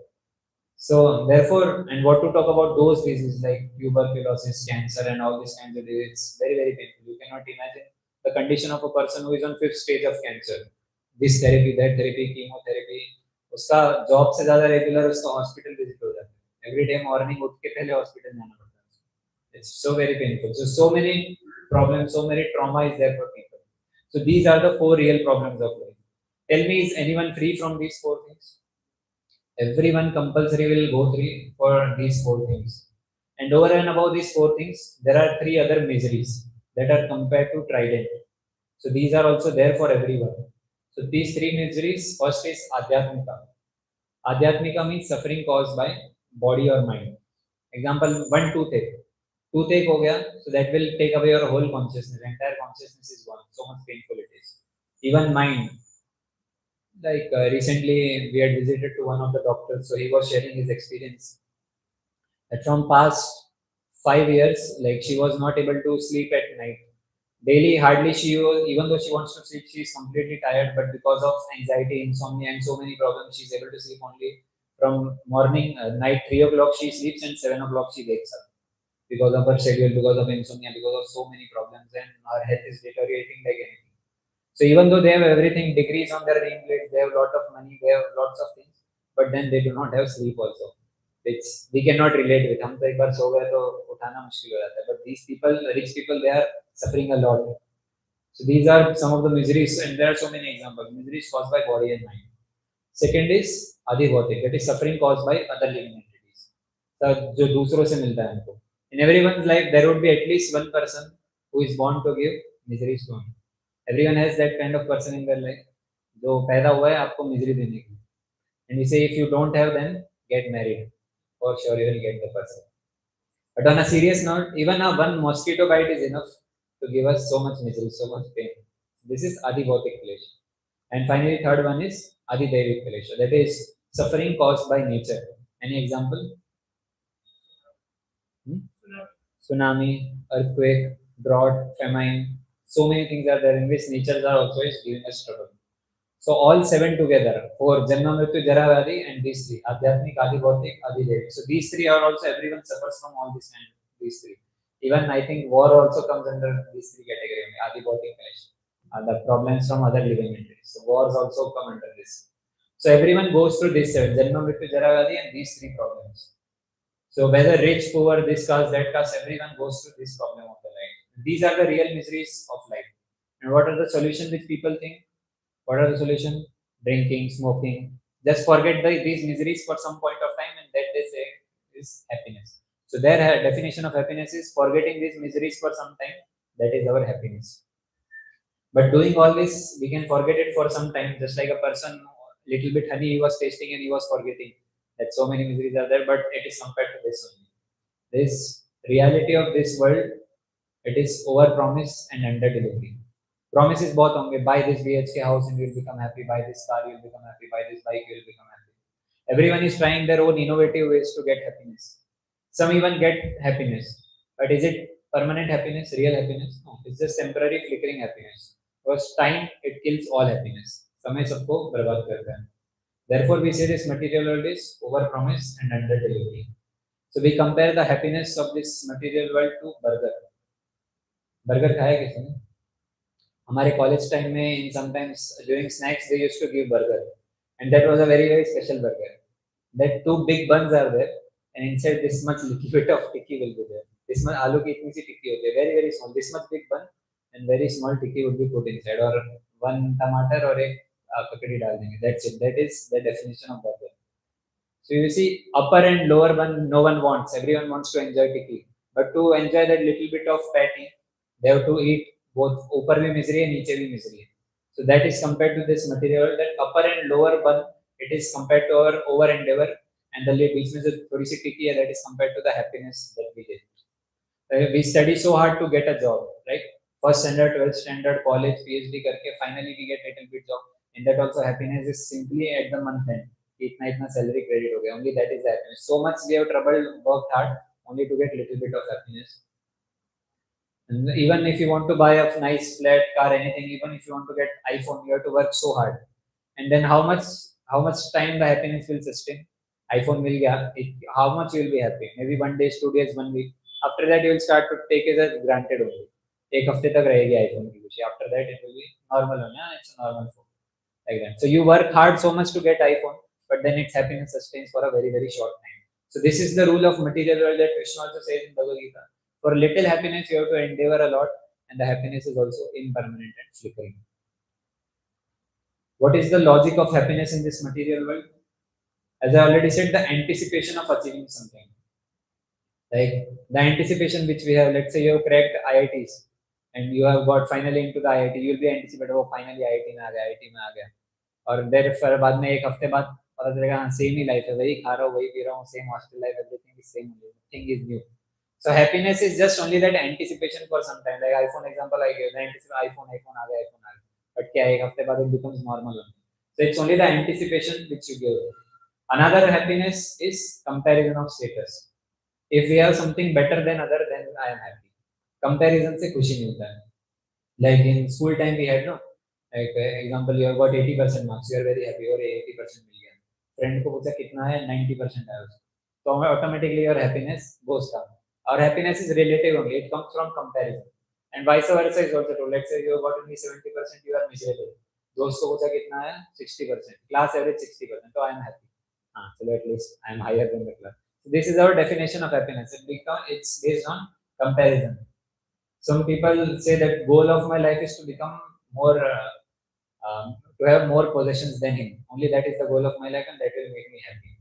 So therefore, and what to talk about those diseases like tuberculosis, cancer, and all these kinds of diseases, it's very, very painful. You cannot imagine the condition of a person who is on 5th stage of cancer. This therapy, that therapy, chemotherapy. उसका job से ज्यादा regular उसका hospital visit हो जाता है. Every day morning उठ के पहले हॉस्पिटल जाना पड़ता है. It's so very painful. So many problems, so many trauma is there for people. So these are the 4 real problems of life. Tell me, is anyone free from these 4 things? Everyone compulsory will go through for these 4 things. And over and above these 4 things, there are 3 other miseries that are compared to trident. So these are also there for everyone. So these 3 miseries, first is Adhyatmika. Adhyatmika means suffering caused by body or mind. Example, one toothache. Toothache हो गया, so that will take away your whole consciousness. Entire consciousness is gone. So much painful it is. Even mind. Like recently, we had visited to one of the doctors, so he was sharing his experience that from past 5 years, like she was not able to sleep at night. Daily, hardly she was, even though she wants to sleep, she is completely tired. But because of anxiety, insomnia, and so many problems, she is able to sleep only from morning, night 3 o'clock she sleeps, and 7 o'clock she wakes up because of her schedule, because of insomnia, because of so many problems, and her health is deteriorating like anything. So even though they have everything, degrees on their name plate, they have a lot of money, they have lots of things, but then they do not have sleep also. Which we cannot relate with. हम तो एक बार सो गए तो उठाना मुश्किल हो जाता है. But these people, rich people, they are suffering a lot. So these are some of the miseries, and there are so many examples. Miseries caused by body and mind. Second is adhibhautik, that is suffering caused by other living entities. So जो दूसरों से मिलता है हमको. In everyone's life, there would be at least one person who is born to give miseries to him. Everyone has that kind of person in their life. जो पैदा हुआ है आपको misery देने के लिए. And we say if you don't have them, get married. For sure you will get the person. But on a serious note, even a one mosquito bite is enough to give us so much misery, so much pain. This is adhibhautik klesha. And finally, third one is adhidevik klesha. That is suffering caused by nature. Any example? Tsunami, earthquake, drought, famine. So many things are there in which nature are also is giving us trouble. So all seven together, for Janma Mrityu Jara Vyadhi and these three, Adhyatmik, Adi Bhautik, Adi Dev. So these three are also, everyone suffers from all these and these three. Even I think war also comes under these three category, Adi Bhautik Clash. The problems from other living entities. So wars also come under this. So everyone goes through this seven, Janma Mrityu Jara Vyadhi and these three problems. So whether rich, poor, this caste, that caste, everyone goes through this problem of the life. These are the real miseries of life. And what are the solutions which people think? What are the solution? Drinking, smoking. Just forget these miseries for some point of time, and that they say is happiness. So their definition of happiness is forgetting these miseries for some time. That is our happiness. But doing all this, we can forget it for some time. Just like a person, little bit honey he was tasting and he was forgetting that so many miseries are there. But it is compared to this only. This reality of this world, it is over promise and under delivery. Promises both होंगे, buy this BHK house and you'll become happy, buy this car you'll become happy, buy this bike you'll become happy. Everyone is trying their own innovative ways to get happiness. Some even get happiness, but is it permanent happiness, real happiness? No, it's just temporary flickering happiness. Because time, it kills all happiness. समय सबको बर्बाद करता है. Therefore we say this material world is over promise and under delivery. So we compare the happiness of this material world to burger. Burger खाया किसी ने? हमारे college time में in sometimes during snacks they used to give burger and that was a very very special burger. That two big buns are there and inside this much little bit of tikki will be there. This much आलू की इतनी सी टिक्की होती है, very very small. This much big bun and very small tikki would be put inside, or one टमाटर और एक ककड़ी डाल देंगे. That's it. That is the definition of burger. So you see, upper and lower bun no one wants. Everyone wants to enjoy tikki, but to enjoy that little bit of patty, they have to eat both. ऊपर भी मिश्री है, नीचे भी मिश्री है. So that is compared to this material. That upper and lower bun, it is compared to our over endeavor, and the बीच में जो थोड़ी सी टिक्की है, that is compared to the happiness that we get. We study so hard to get a job, right? First standard, 12th standard, college, PhD करके finally we get little bit job. And that also happiness is simply at the month end. इतना salary credit हो गया. Only that is the happiness. So much we have trouble, worked hard, only to get little bit of happiness. And even if you want to buy a nice flat car, anything, even if you want to get iPhone, you have to work so hard. And then how much time the happiness will sustain? iPhone will get, how much you will be happy? Maybe 1 day, 2 days, 1 week. After that, you will start to take it as granted only. एक हफ्ते तक रहेगी iPhone की खुशी. After that, it will be normal only. It's a normal phone. Like that. So you work hard so much to get iPhone, but then its happiness sustains for a very very short time. So this is the rule of material world that Krishna also says in Bhagavad Gita. For little happiness, you have to endeavor a lot, and the happiness is also impermanent and flickering. What is the logic of happiness in this material world? As I already said, the anticipation of achieving something. Like the anticipation which we have, let's say you have cracked IITs and you have got finally into the IIT, you will be anticipated, oh finally IIT में आ गया. और देर फिर बाद में एक हफ्ते बाद पता चलेगा हाँ सेम ही लाइफ है, वही खा रहा हूँ, वही पी रहा हूँ, same hostel life, everything is same, nothing is new. So happiness is just only that anticipation for some time. Like iPhone example I gave, the anticipation iPhone आ गया. But क्या एक हफ्ते बाद it becomes normal. So it's only the anticipation which you give. Another happiness is comparison of status. If we have something better than other, then I am happy. Comparison से खुशी मिलता है. Like in school time we had no. Like example, you have got 80% marks, you are very happy, और 80% मिल गया. Friend को पूछा कितना है, 90% आया उसको. तो automatically your happiness goes down. Our happiness is relative only. It comes from comparison. And vice versa is also true. Let's say you have got only 70%, you are miserable. दोस्त को पूछा कितना है, 60%. Class average 60%. So I am happy. So at least I am higher than the class. So this is our definition of happiness. It's based on comparison. Some people say that goal of my life is to become more, to have more possessions than him. Only that is the goal of my life, and that will make me happy.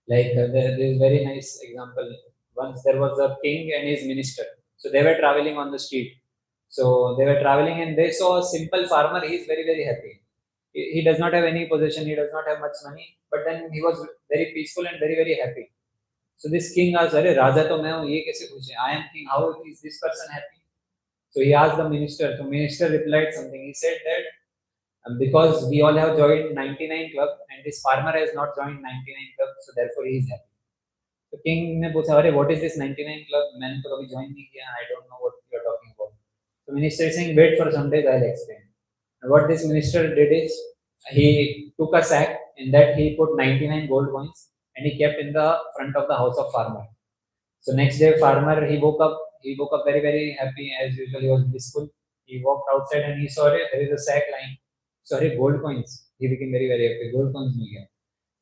Like there is very nice example. Once there was a king and his minister. So they were traveling on the street. So they were traveling and they saw a simple farmer. He is very very happy. He does not have any possession. He does not have much money. But then he was very peaceful and very very happy. So this king asked, "अरे राजा तो मैं हूँ, ये कैसे खुश है? I am king. How is this person happy?" So he asked the minister. So minister replied something. He said that because we all have joined 99 club and this farmer has not joined 99 club, so therefore he is happy. So king ने पूछा, अरे what is this 99 club? मैंने तो कभी join नहीं किया. I don't know what you are talking about. So minister is saying, wait for some days, I'll explain. And what this minister did is he took a sack. In that he put 99 gold coins and he kept in the front of the house of farmer. So next day, farmer he woke up. He woke up very very happy as usual. He was blissful. He walked outside and he saw it. There is a sack lying. Sorry, gold coins. He became very very happy. Gold coins मिल गया.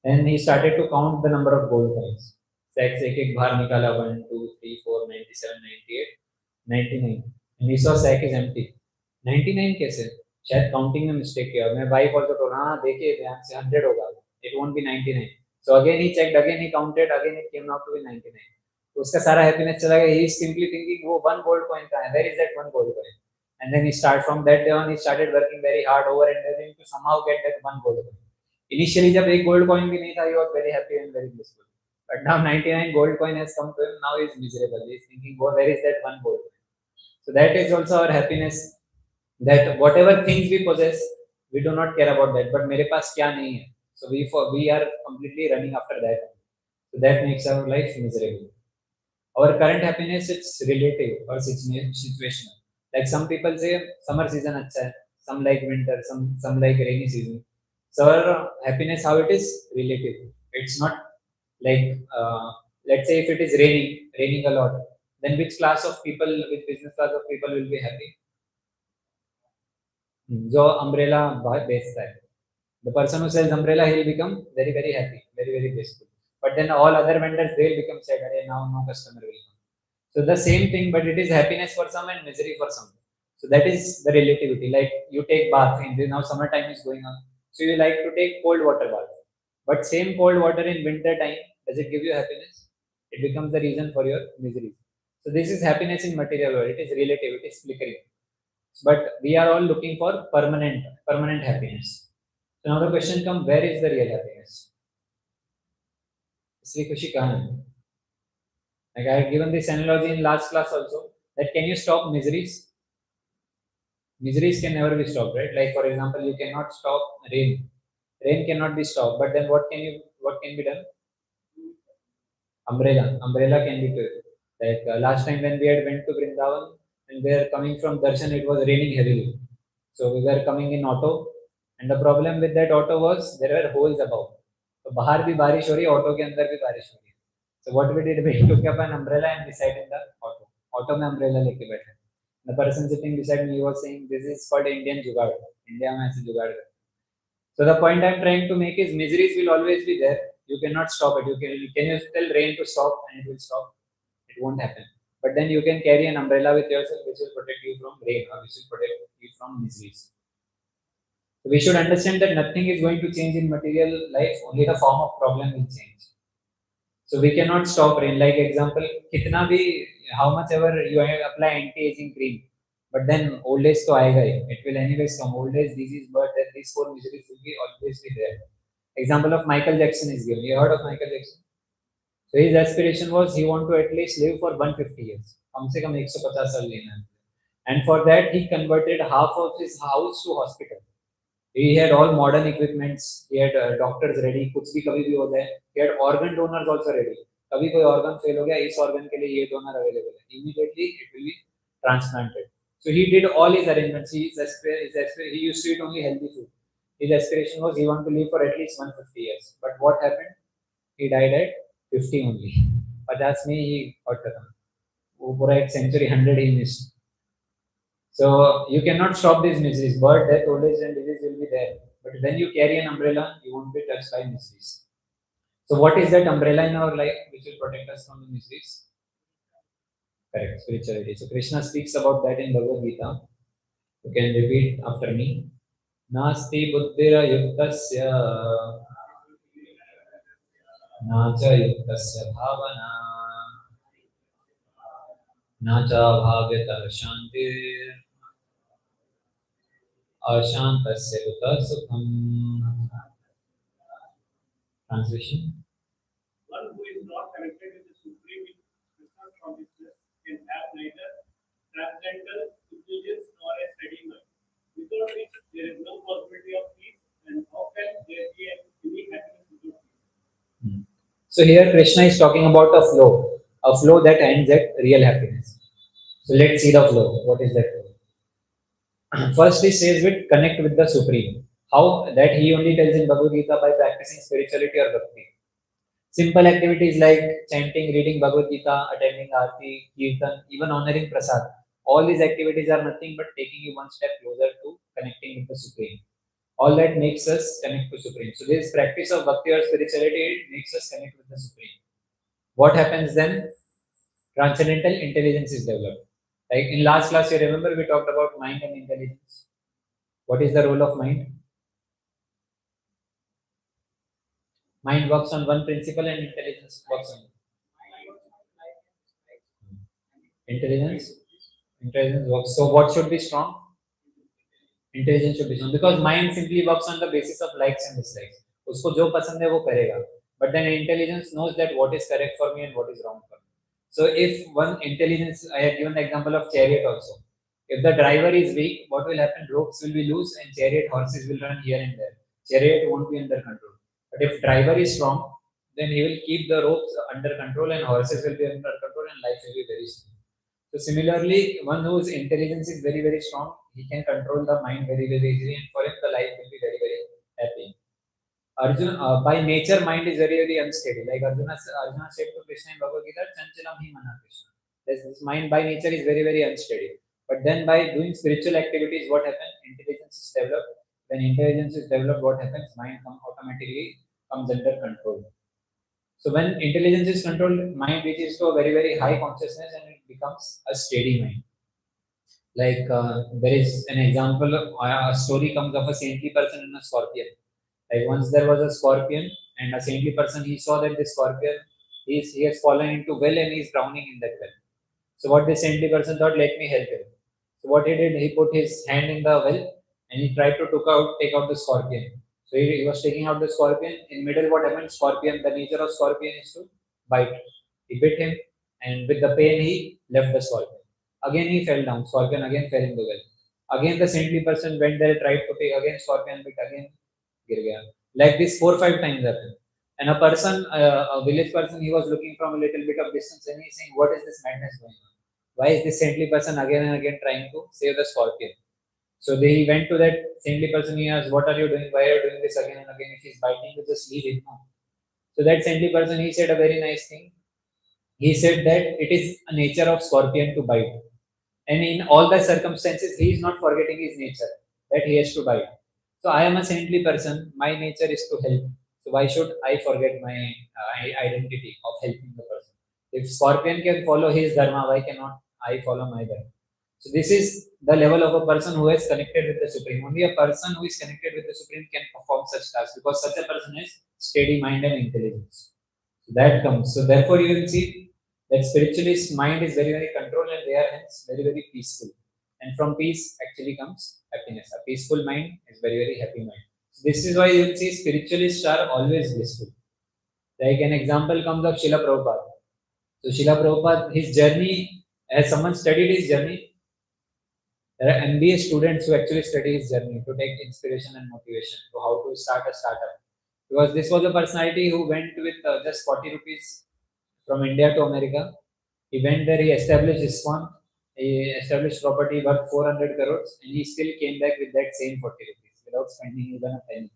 Then he started to count the number of gold coins. Sacks एक एक बाहर निकाला 1, 2, 3, 4, 97, 98, 99. And he saw sack is empty. 99 कैसे? शायद counting में mistake किया. मैं वाइफ ऑल्सो टोल्ड हाँ देखिए ध्यान से 100 होगा. It won't be 99. So again he checked, again he counted, again it came out to be 99. तो उसका सारा हैप्पीनेस चला गया. He is simply thinking वो one gold coin कहाँ है? Where is that one gold coin? And then he started from that day on. He started working very hard over endeavoring to somehow get that one gold coin. Initially जब एक gold coin भी नहीं था, he was very happy and very blissful. But now 99 gold coin has come to him. Now he is miserable. He is thinking, oh, where is that one gold coin? So that is also our happiness. That whatever things we possess, we do not care about that. But मेरे पास क्या नहीं है? So we are completely running after that. So that makes our life miserable. Our current happiness it's relative or situational. Like some people say summer season अच्छा है, some like winter, some like rainy season. So our happiness how it is relative. It's not like let's say if it is raining a lot, then which class of people, which business class of people will be happy? जो umbrella बेचता है. The person who sells umbrella, he will become very very happy, very very blissful. But then all other vendors they will become sad. Now no customer will come. So the same thing, but it is happiness for some and misery for some. So that is the relativity. Like you take bath, and now summertime is going on, so you like to take cold water bath. But same cold water in winter time, does it give you happiness? It becomes the reason for your misery. So this is happiness in material world. It is relative. It is flickering. But we are all looking for permanent happiness. So now the question comes: where is the real happiness? इसलिए खुशी कहाँ है? Like I have given this analogy in last class also, that can you stop miseries? Miseries can never be stopped, right? Like for example, you cannot stop rain. Rain cannot be stopped, but then what can be done? Umbrella can be too. Like last time when we had went to Vrindavan and we were coming from Darshan, it was raining heavily. So we were coming in auto, and the problem with that auto was there were holes above. तो बाहर भी बारिश हो रही है, auto के अंदर भी बारिश हो रही है. So what we did, we took up an umbrella and we sat in the auto. Auto में umbrella लेके बैठे. The person sitting beside me was saying, "This is called Indian जुगाड़. India में ऐसे जुगाड़ करते." So the point I'm trying to make is miseries will always be there. You cannot stop it. Can you tell rain to stop and it will stop? It won't happen. But then you can carry an umbrella with yourself which will protect you from rain or which will protect you from miseries. So we should understand that nothing is going to change in material life. Only the form of problem will change. So we cannot stop rain. Like example, कितना भी how much ever you apply anti-aging cream, but then old age तो आएगा ही. It will anyways come. Old age, disease, birth, death, these four miseries will be always be there. Example of Michael Jackson is given. You heard of Michael Jackson? So his aspiration was he want to at least live for 150 years. कम से कम 150 साल लेना है. And for that he converted half of his house to hospital. He had all modern equipments. He had doctors ready. कुछ भी कभी भी हो जाए. He had organ donors also ready. कभी कोई organ fail हो गया, इस organ के लिए ये donor available है. Immediately it will be transplanted. So he did all his arrangements. He used to eat only healthy food. His aspiration was he wanted to live for at least 150 years. But what happened? He died at 50 only. 50 में ही got खत्म. वो पूरा एक century 100 he missed. So you cannot stop these miseries. Birth, death, old age, and disease will be there. But when you carry an umbrella, you won't be touched by miseries. So what is that umbrella in our life which will protect us from the miseries? Correct, spirituality. So Krishna speaks about that in Bhagavad Gita. You can repeat after me. Nasti buddhira yuktasya nacha yuktasya bhavana nacha bhavyata shantir Ashantasya Uta Sukham. Translation. One who is not connected with the Supreme in Krishna's consciousness can have neither transcendental intelligence nor a steady mind, without which there is no possibility of peace, and how can there be any happiness without peace? So here Krishna is talking about a flow that ends at real happiness. So let's see the flow. What is that flow? First he says with connect with the Supreme. How that he only tells in Bhagavad Gita by practicing spirituality or bhakti. Simple activities like chanting, reading Bhagavad Gita, attending Aarti, Kirtan, even honoring Prasad. All these activities are nothing but taking you one step closer to connecting with the Supreme. All that makes us connect to Supreme. So this practice of bhakti or spirituality, it makes us connect with the Supreme. What happens then? Transcendental intelligence is developed. Like in last class, you remember we talked about mind and intelligence. What is the role of mind? Mind works on one principle and intelligence works on intelligence. Intelligence works. So what should be strong? Intelligence should be strong because mind simply works on the basis of likes and dislikes. उसको जो पसंद है वो करेगा. But then intelligence knows that what is correct for me and what is wrong for me. So if one intelligence, I have given the example of chariot also. If the driver is weak, what will happen? Ropes will be loose and chariot horses will run here and there. Chariot won't be under control. But if driver is strong, then he will keep the ropes under control and horses will be under control and life will be very smooth. So similarly, one whose intelligence is very, very strong, he can control the mind very, very easily, and for him the life will be very, very happy. Arjuna, by nature, mind is very, very unsteady. Like Arjuna said to Krishna in Bhagavad Gita, "Chanchalam hi mana Krishna." This mind by nature is very, very unsteady. But then by doing spiritual activities, what happens? Intelligence is developed. When intelligence is developed, what happens? Mind automatically comes under control. So when intelligence is controlled, mind reaches to a very, very high consciousness and it becomes a steady mind. Like there is an example, a story comes of a saintly person and a scorpion. Like once there was a scorpion and a saintly person, he saw that the scorpion, he has fallen into well and he is drowning in that well. So what the saintly person thought, let me help him. So what he did, he put his hand in the well and he tried to take out the scorpion. So he was taking out the scorpion. In middle, what happened? Scorpion, the nature of scorpion is to bite. He bit him, and with the pain, he left the scorpion. Again, he fell down. Scorpion again fell in the well. Again, the saintly person went there, tried to take again. Scorpion bit again, गिर गया. Like this 4-5 times happened. And a person, a village person, he was looking from a little bit of distance and he's saying, "What is this madness going on? Why is this saintly person again and again trying to save the scorpion?" So he went to that saintly person. He asked, "What are you doing? Why are you doing this again and again? If he's biting you, just leave him." No. So that saintly person, he said a very nice thing. He said that it is a nature of scorpion to bite, and in all the circumstances, he is not forgetting his nature that he has to bite. So I am a saintly person. My nature is to help. So why should I forget my identity of helping the person? If scorpion can follow his dharma, why cannot I follow my dharma? So this is the level of a person who is connected with the Supreme. Only a person who is connected with the Supreme can perform such tasks because such a person has steady mind and intelligence. So that comes. So therefore you will see that spiritualist mind is very, very controlled and they are hence very, very peaceful. And from peace actually comes happiness. A peaceful mind is very, very happy mind. So this is why you will see spiritualists are always blissful. Like an example comes of Srila Prabhupada. So Srila Prabhupada, his journey, has someone studied his journey? There are MBA students who actually study his journey to take inspiration and motivation to how to start a startup. Because this was a personality who went with just 40 rupees from India to America. He went there, he established ISKCON, he established property worth 400 crores, and he still came back with that same 40 rupees without spending even a penny.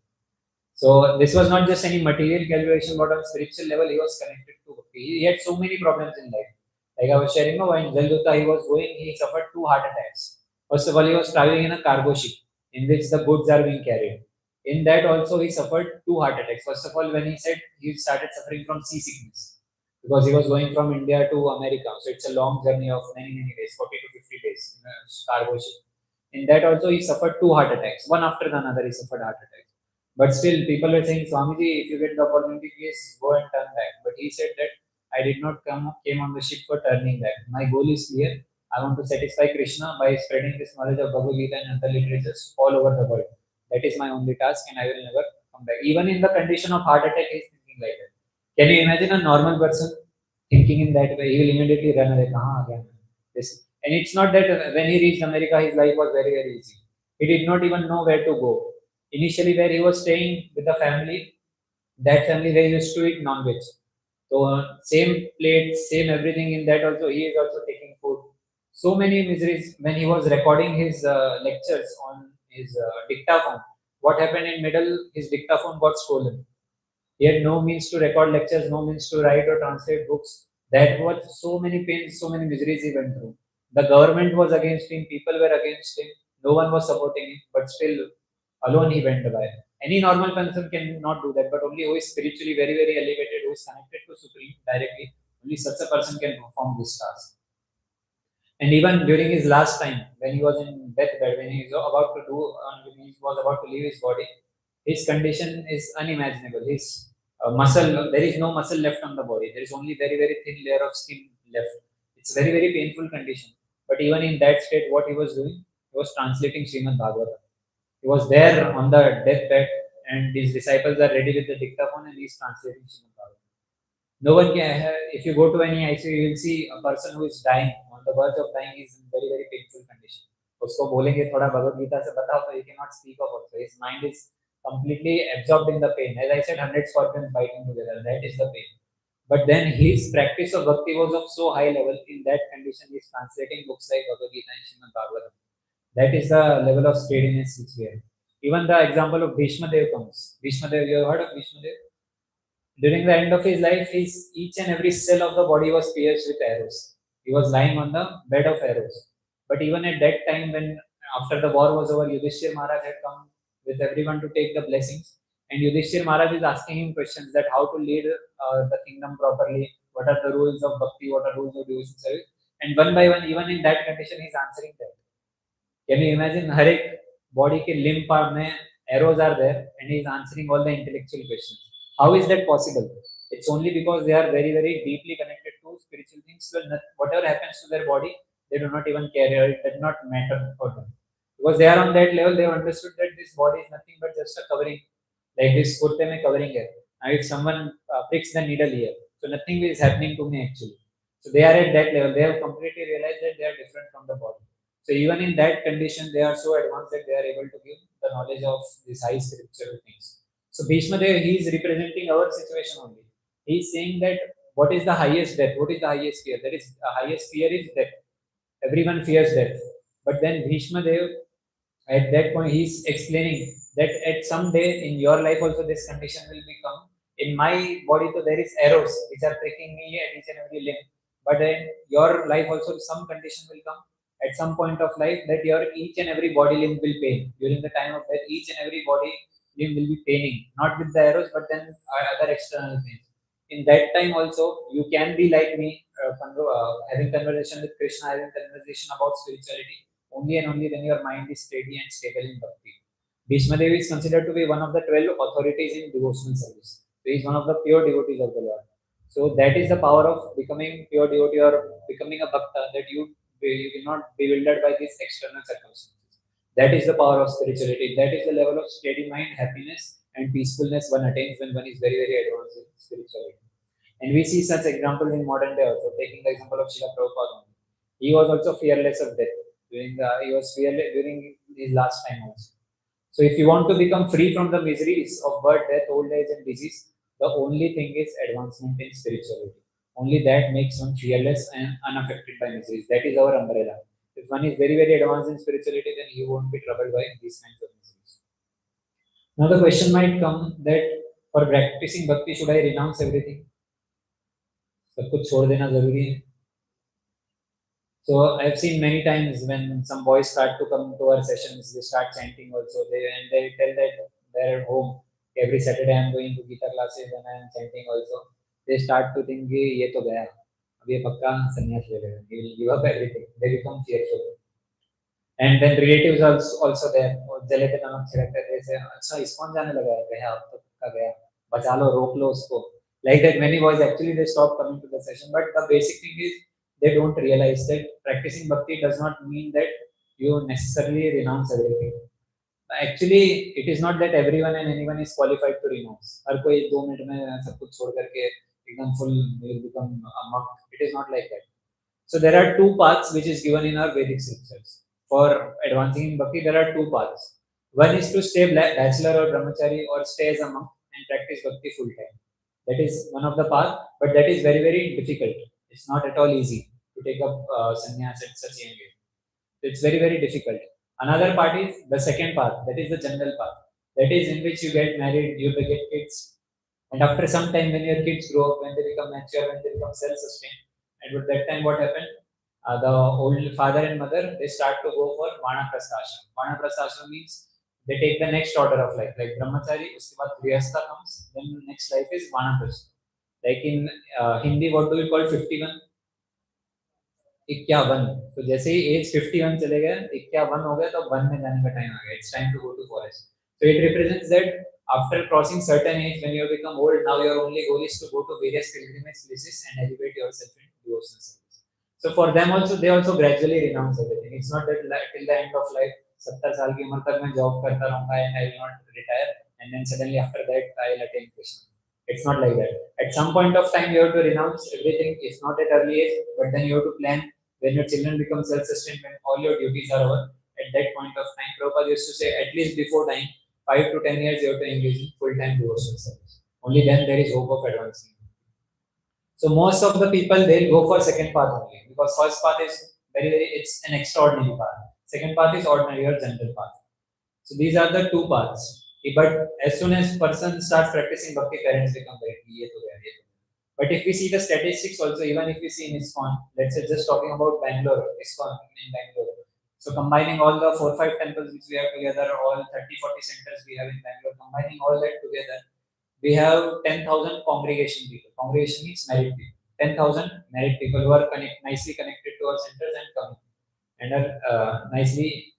So this was not just any material calculation, but on spiritual level, he was connected to. He had so many problems in life. Like I was sharing, when Jalduta he was going, he suffered 2 heart attacks. First of all, he was traveling in a cargo ship in which the goods are being carried. In that also, he suffered 2 heart attacks. First of all, when he said he started suffering from seasickness because he was going from India to America. So it's a long journey of many, many days, 40 to 50 days in a cargo ship. In that also, he suffered 2 heart attacks. One after the another, he suffered heart attacks. But still, people were saying, "Swamiji, if you get the opportunity, please go and turn back." But he said that I did not came on the ship for turning back. My goal is clear. I want to satisfy Krishna by spreading this knowledge of Bhagavad Gita and other literatures all over the world. That is my only task, and I will never come back. Even in the condition of heart attack, he is thinking like that. Can you imagine a normal person thinking in that way? He will immediately run away. This. And it's not that when he reached America, his life was very, very easy. He did not even know where to go. Initially, where he was staying with the family, that family they used to eat non-veg. So same plate, same everything in that also, he is also taking food. So many miseries when he was recording his lectures on his dictaphone. What happened in middle? His dictaphone got stolen. He had no means to record lectures, no means to write or translate books. That was so many pains, so many miseries he went through. The government was against him, people were against him, no one was supporting him, but still alone he went by. Any normal person cannot do that, but only who is spiritually very, very elevated, who is connected to Supreme directly, only such a person can perform this task. And even during his last time, when he was in deathbed, when he was about to when he was about to leave his body, his condition is unimaginable. His muscle, there is no muscle left on the body. There is only very, very thin layer of skin left. It's a very, very painful condition. But even in that state, what he was doing, he was translating Srimad Bhagavatam. He was there on the deathbed, and his disciples are ready with the dictaphone, and he is translating Srimad Bhagavatam. No one can. If you go to any ICU, you will see a person who is dying on the verge of dying is in very, very painful condition. उसको बोलेंगे थोड़ा भगवत गीता से बताओ तो he cannot speak of it. His mind is completely absorbed in the pain. As I said, 100 scorpions biting together. That is the pain. But then his practice of bhakti was of so high level. In that condition, he is translating books like Bhagavad Gita and Srimad Bhagavatam. That is the level of steadiness which we have. Even the example of Bhishma Dev comes. Bhishma Dev, you have heard of Bhishma Dev? During the end of his life, each and every cell of the body was pierced with arrows. He was lying on the bed of arrows. But even at that time, when after the war was over, Yudhishthir Maharaj had come with everyone to take the blessings. And Yudhishthir Maharaj is asking him questions that how to lead the kingdom properly, what are the rules of bhakti, what are rules of devotion service. And one by one, even in that condition, he is answering that. Can you imagine? हर एक body के limb part में arrows are there, and he is answering all the intellectual questions. How is that possible? It's only because they are very, very deeply connected to spiritual things. So whatever happens to their body, they do not even care. It does not matter for them. Because they are on that level, they have understood that this body is nothing but just a covering. Like this kurte mein covering hai. Now if someone pricks the needle here, so nothing is happening to me actually. So they are at that level. They have completely realized that they are different from the body. So even in that condition, they are so advanced that they are able to give the knowledge of these high spiritual things. So Bhishma Dev, he is representing our situation only. He is saying that what is the highest death? What is the highest fear? That is the highest fear is death. Everyone fears death. But then Bhishma Dev, at that point, he is explaining that at some day in your life also this condition will become. In my body, so there is arrows which are pricking me at each and every limb. But in your life also some condition will come at some point of life that your each and every body limb will pain. During the time of death, each and every body limb will be paining, not with the arrows, but then other external pains. In that time also, you can be like me, having conversation with Krishna, having conversation about spirituality, only and only when your mind is steady and stable in bhakti. Bhishma Dev is considered to be one of the 12 authorities in devotional service. So he is one of the pure devotees of the Lord. So that is the power of becoming pure devotee or becoming a bhakta, that you will not be bewildered by these external circumstances. That is the power of spirituality. That is the level of steady mind, happiness, and peacefulness one attains when one is very, very advanced in spirituality. And we see such examples in modern day also. Taking the example of Srila Prabhupada, he was also fearless of death. He was fearless during his last time also. So if you want to become free from the miseries of birth, death, old age, and disease, the only thing is advancement in spirituality. Only that makes one fearless and unaffected by miseries. That is our umbrella. If one is very, very advanced in spirituality, then he won't be troubled by these kinds of miseries. Now the question might come that for practicing bhakti, should I renounce everything? सब कुछ छोड़ देना जरूरी है. So I've seen many times when some boys start to come to our sessions, they start chanting also. They tell that they're at home. Every Saturday I'm going to Gita classes and I'm chanting also. They start to think कि ये तो गया, अब ये पक्का संन्यास ले लेगा. He will give up everything. They become fearful. And then relatives also there. जले पे नमक छिड़कते थे ऐसे, अच्छा इस्कॉन जाने लगा है, गया अब तो पक्का गया, बचा लो, रोक लो उसको. Like that, many boys actually they stop coming to the session. But the basic thing is they don't realize that practicing bhakti does not mean that you necessarily renounce everything. Actually, it is not that everyone and anyone is qualified to renounce. हर कोई 2 minute में सब कुछ छोड़ करके एकदम full will become a monk. It is not like that. So there are two paths which is given in our Vedic scriptures. For advancing in bhakti, there are two paths. One is to stay bachelor or brahmachari or stay as a monk and practice bhakti full time. That is one of the paths, but that is very, very difficult. It's not at all easy to take up sannyas at such young age. It's very, very difficult. Another part is the second path, that is the general path. That is in which you get married, you get kids, and after some time, when your kids grow up, when they become mature, when they become self-sustained, and at that time, what happened? The old father and mother, they start to go for vanaprastha ashram. Vanaprastha ashram means they take the next order of life, like brahmachari, uske baad grihastha comes, then next life is vanaprastha. Like in Hindi, what do we call 51? 51. तो जैसे ही as 51 चले गए, 51 हो गया, तो one में जाने का टाइम आ गया. It's time to go to forest. So it represents that after crossing certain age, when you have become old, now your only goal is to go to various pilgrimage places and elevate yourself in devotional service. So for them also, they also gradually renounce everything. It's not that till the end of life, 70 साल की उम्र तक मैं job करता रहूंगा and I will not retire, and then suddenly after that I will attain Krishna. It's not like that. At some point of time, you have to renounce everything. If not at early age, but then you have to plan when your children become self-sustained, when all your duties are over. At that point of time, Prabhupada used to say, at least before dying, 5 to 10 years, you have to engage in full-time devotional service. Only then there is hope of advancing. So most of the people, they'll go for second path only, because first path is it's an extraordinary path. Second path is ordinary or general path. So these are the two paths. But as soon as person starts practicing bhakti, parents become very ye to gaya, ye to gaya. But if we see the statistics also, even if we see in ISKCON, let's say just talking about Bangalore, ISKCON in Bangalore. So combining all the 4-5 temples which we have together, all 30-40 centers we have in Bangalore, combining all that together, we have 10,000 congregation people. Congregation means married people. 10,000 married people who are nicely connected to our centers and coming and are nicely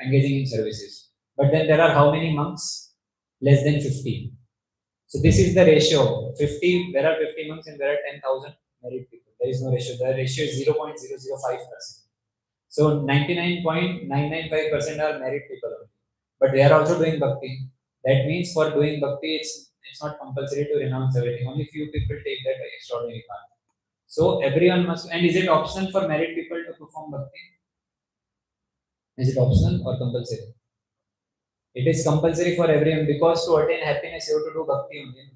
engaging in services. But then there are how many monks? Less than 50. So this is the ratio. 50, there are 50 monks and there are 10,000 married people. There is no ratio. The ratio is 0.005%. So 99.995% are married people only. But they are also doing bhakti. That means for doing bhakti, it's not compulsory to renounce everything. Only few people take that extraordinary path. So everyone must. And is it optional for married people to perform bhakti? Is it optional or compulsory? It is compulsory for everyone, because to attain happiness, you have to do bhakti only.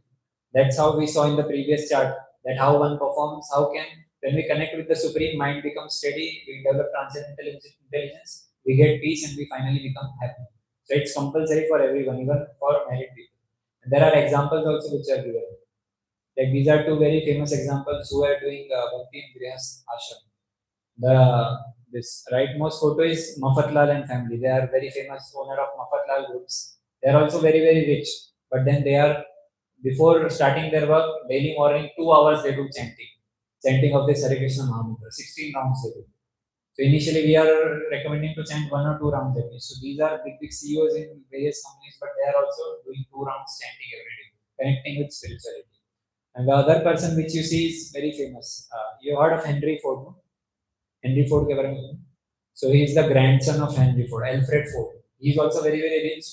That's how we saw in the previous chart, that how one performs, how can, when we connect with the Supreme, mind becomes steady, we develop transcendental intelligence, we get peace, and we finally become happy. So it's compulsory for everyone, even for married people. And there are examples also which are given. Like these are two very famous examples who are doing bhakti in Grihast ashram. This rightmost photo is Mafatlal and family. They are very famous owner of Mafatlal groups. They are also very, very rich. But then they are, before starting their work, daily morning 2 hours they do chanting. Chanting of this Hare Krishna Mahamantra. 16 rounds they do. So initially we are recommending to chant 1 or 2 rounds every day. So these are big, big CEOs in various companies, but they are also doing 2 rounds chanting every day, connecting with spirituality. And the other person which you see is very famous. You heard of Henry Ford, no? Henry Ford के बारे में. So he is the grandson of Henry Ford, Alfred Ford. He is also very, very rich,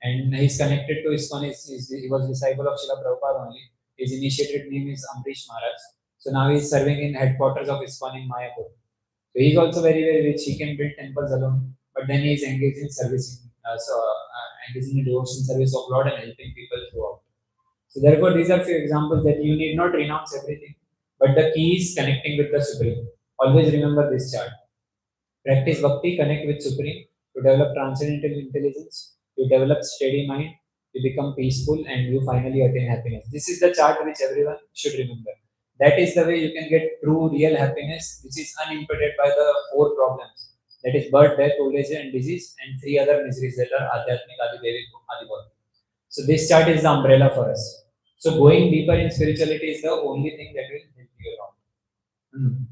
and he is connected to ISKCON. He was disciple of Srila Prabhupada only. His initiated name is Amrish Maharaj. So now he is serving in headquarters of ISKCON in Mayapur. So he is also very, very rich. He can build temples alone, but then he is engaged in servicing, engaging in devotion service of Lord and helping people throughout. So therefore, these are few examples that you need not renounce everything, but the key is connecting with the Supreme. Always remember this chart. Practice bhakti, connect with Supreme, to develop transcendental intelligence, you develop steady mind, you become peaceful, and you finally attain happiness. This is the chart which everyone should remember. That is the way you can get true, real happiness, which is unimpeded by the 4 problems. That is birth, death, old age, and disease, and 3 other miseries that are Adhyatmik, Adivedic, Adibodh. So this chart is the umbrella for us. So going deeper in spirituality is the only thing that will help you around.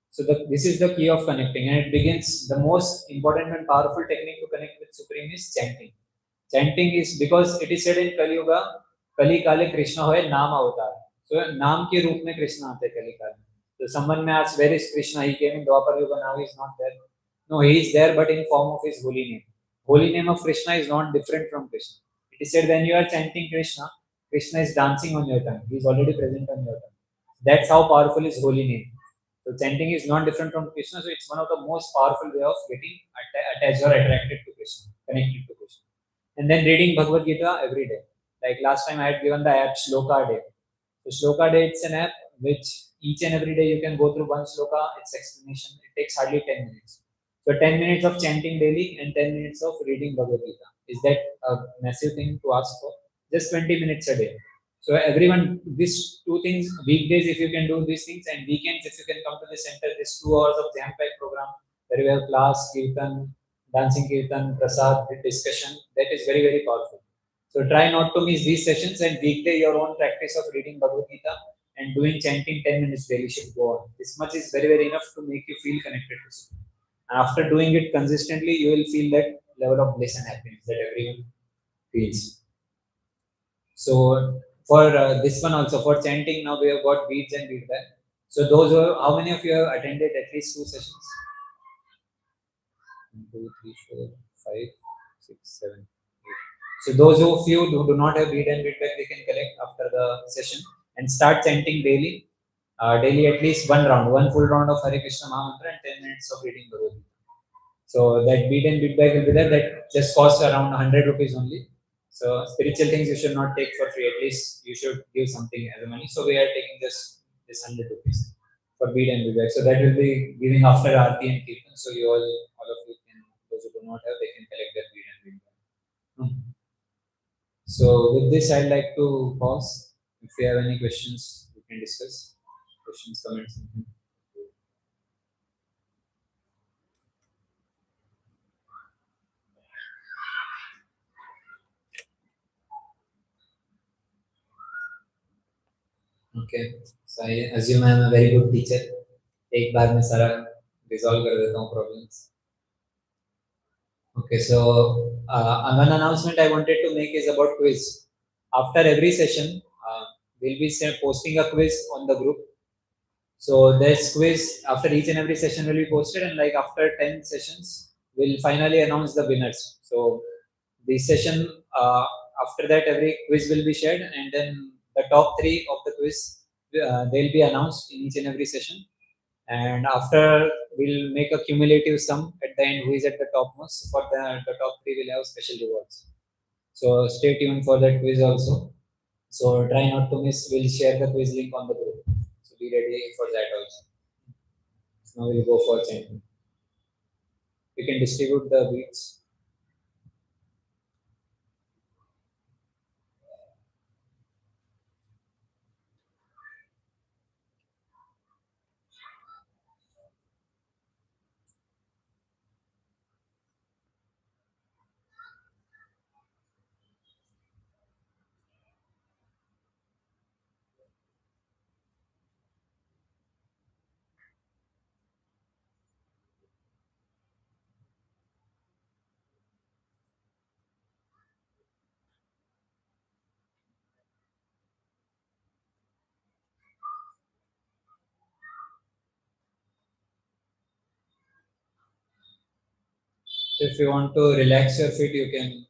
So this is the key of connecting, and it begins. The most important and powerful technique to connect with Supreme is chanting. Chanting is because it is said in Kali Yuga, Kali Kale Krishna hoye naam avatar. So naam के रूप में कृष्ण आते कली काल में. So someone may ask, where is Krishna? He came in Dwapar Yuga, now he is not there. No, he is there, but in form of his holy name. Holy name of Krishna is not different from Krishna. It is said when you are chanting Krishna, Krishna is dancing on your tongue. He is already present on your tongue. That's how powerful is holy name. So chanting is not different from Krishna, so it's one of the most powerful way of getting attached or attracted to Krishna, connected to Krishna. And then reading Bhagavad Gita every day. Like last time I had given the app Shloka Day. So Shloka Day, it's an app which each and every day you can go through one shloka, its explanation. It takes hardly 10 minutes. So 10 minutes of chanting daily and 10 minutes of reading Bhagavad Gita. Is that a massive thing to ask for? Just 20 minutes a day. So everyone, these two things, weekdays if you can do these things, and weekends if you can come to the center, this 2 hours of jam-packed program where we have class, kirtan, dancing kirtan, prasad, discussion, that is very, very powerful. So try not to miss these sessions, and weekday your own practice of reading Bhagavad Gita and doing chanting 10 minutes daily should go on. This much is very, very enough to make you feel connected to something. And after doing it consistently, you will feel that level of bliss and happiness that everyone feels. So for this one also, for chanting, now we have got beads and feedback. So those who, how many of you have attended at least 2 sessions? 1, 2, 3, 4, 5, 6, 7, 8. So those of you who do not have bead and feedback, they can collect after the session and start chanting daily. Daily at least one round, one full round of Hare Krishna Mahamantra and 10 minutes of reading Bhagavad Gita. So that bead and feedback will be there. That just costs around 100 rupees only. So spiritual things you should not take for free. At least you should give something as a money. So we are taking just this 100 rupees for bead and feedback. So that will be giving after Aarti and Kirtan. So you all of you can, those who do not have, they can collect their bead and feedback. So with this, I'd like to pause. If you have any questions, we can discuss. Questions, comments. Okay. So I assume I am a very good teacher. एक बार में सारा resolve कर देता हूँ problems. Okay, so one announcement I wanted to make is about quiz. After every session, we'll be posting a quiz on the group. So this quiz after each and every session will be posted, and like after 10 sessions, we'll finally announce the winners. So the session after that, every quiz will be shared, and then the top 3 of the quiz they'll be announced in each and every session. And after we'll make a cumulative sum at the end who is at the topmost. For the top 3 will have special rewards. So stay tuned for that quiz also. So try not to miss. We'll share the quiz link on the group. So be ready for that also. So now we'll go for chanting. We can distribute the beats. If you want to relax your feet, you can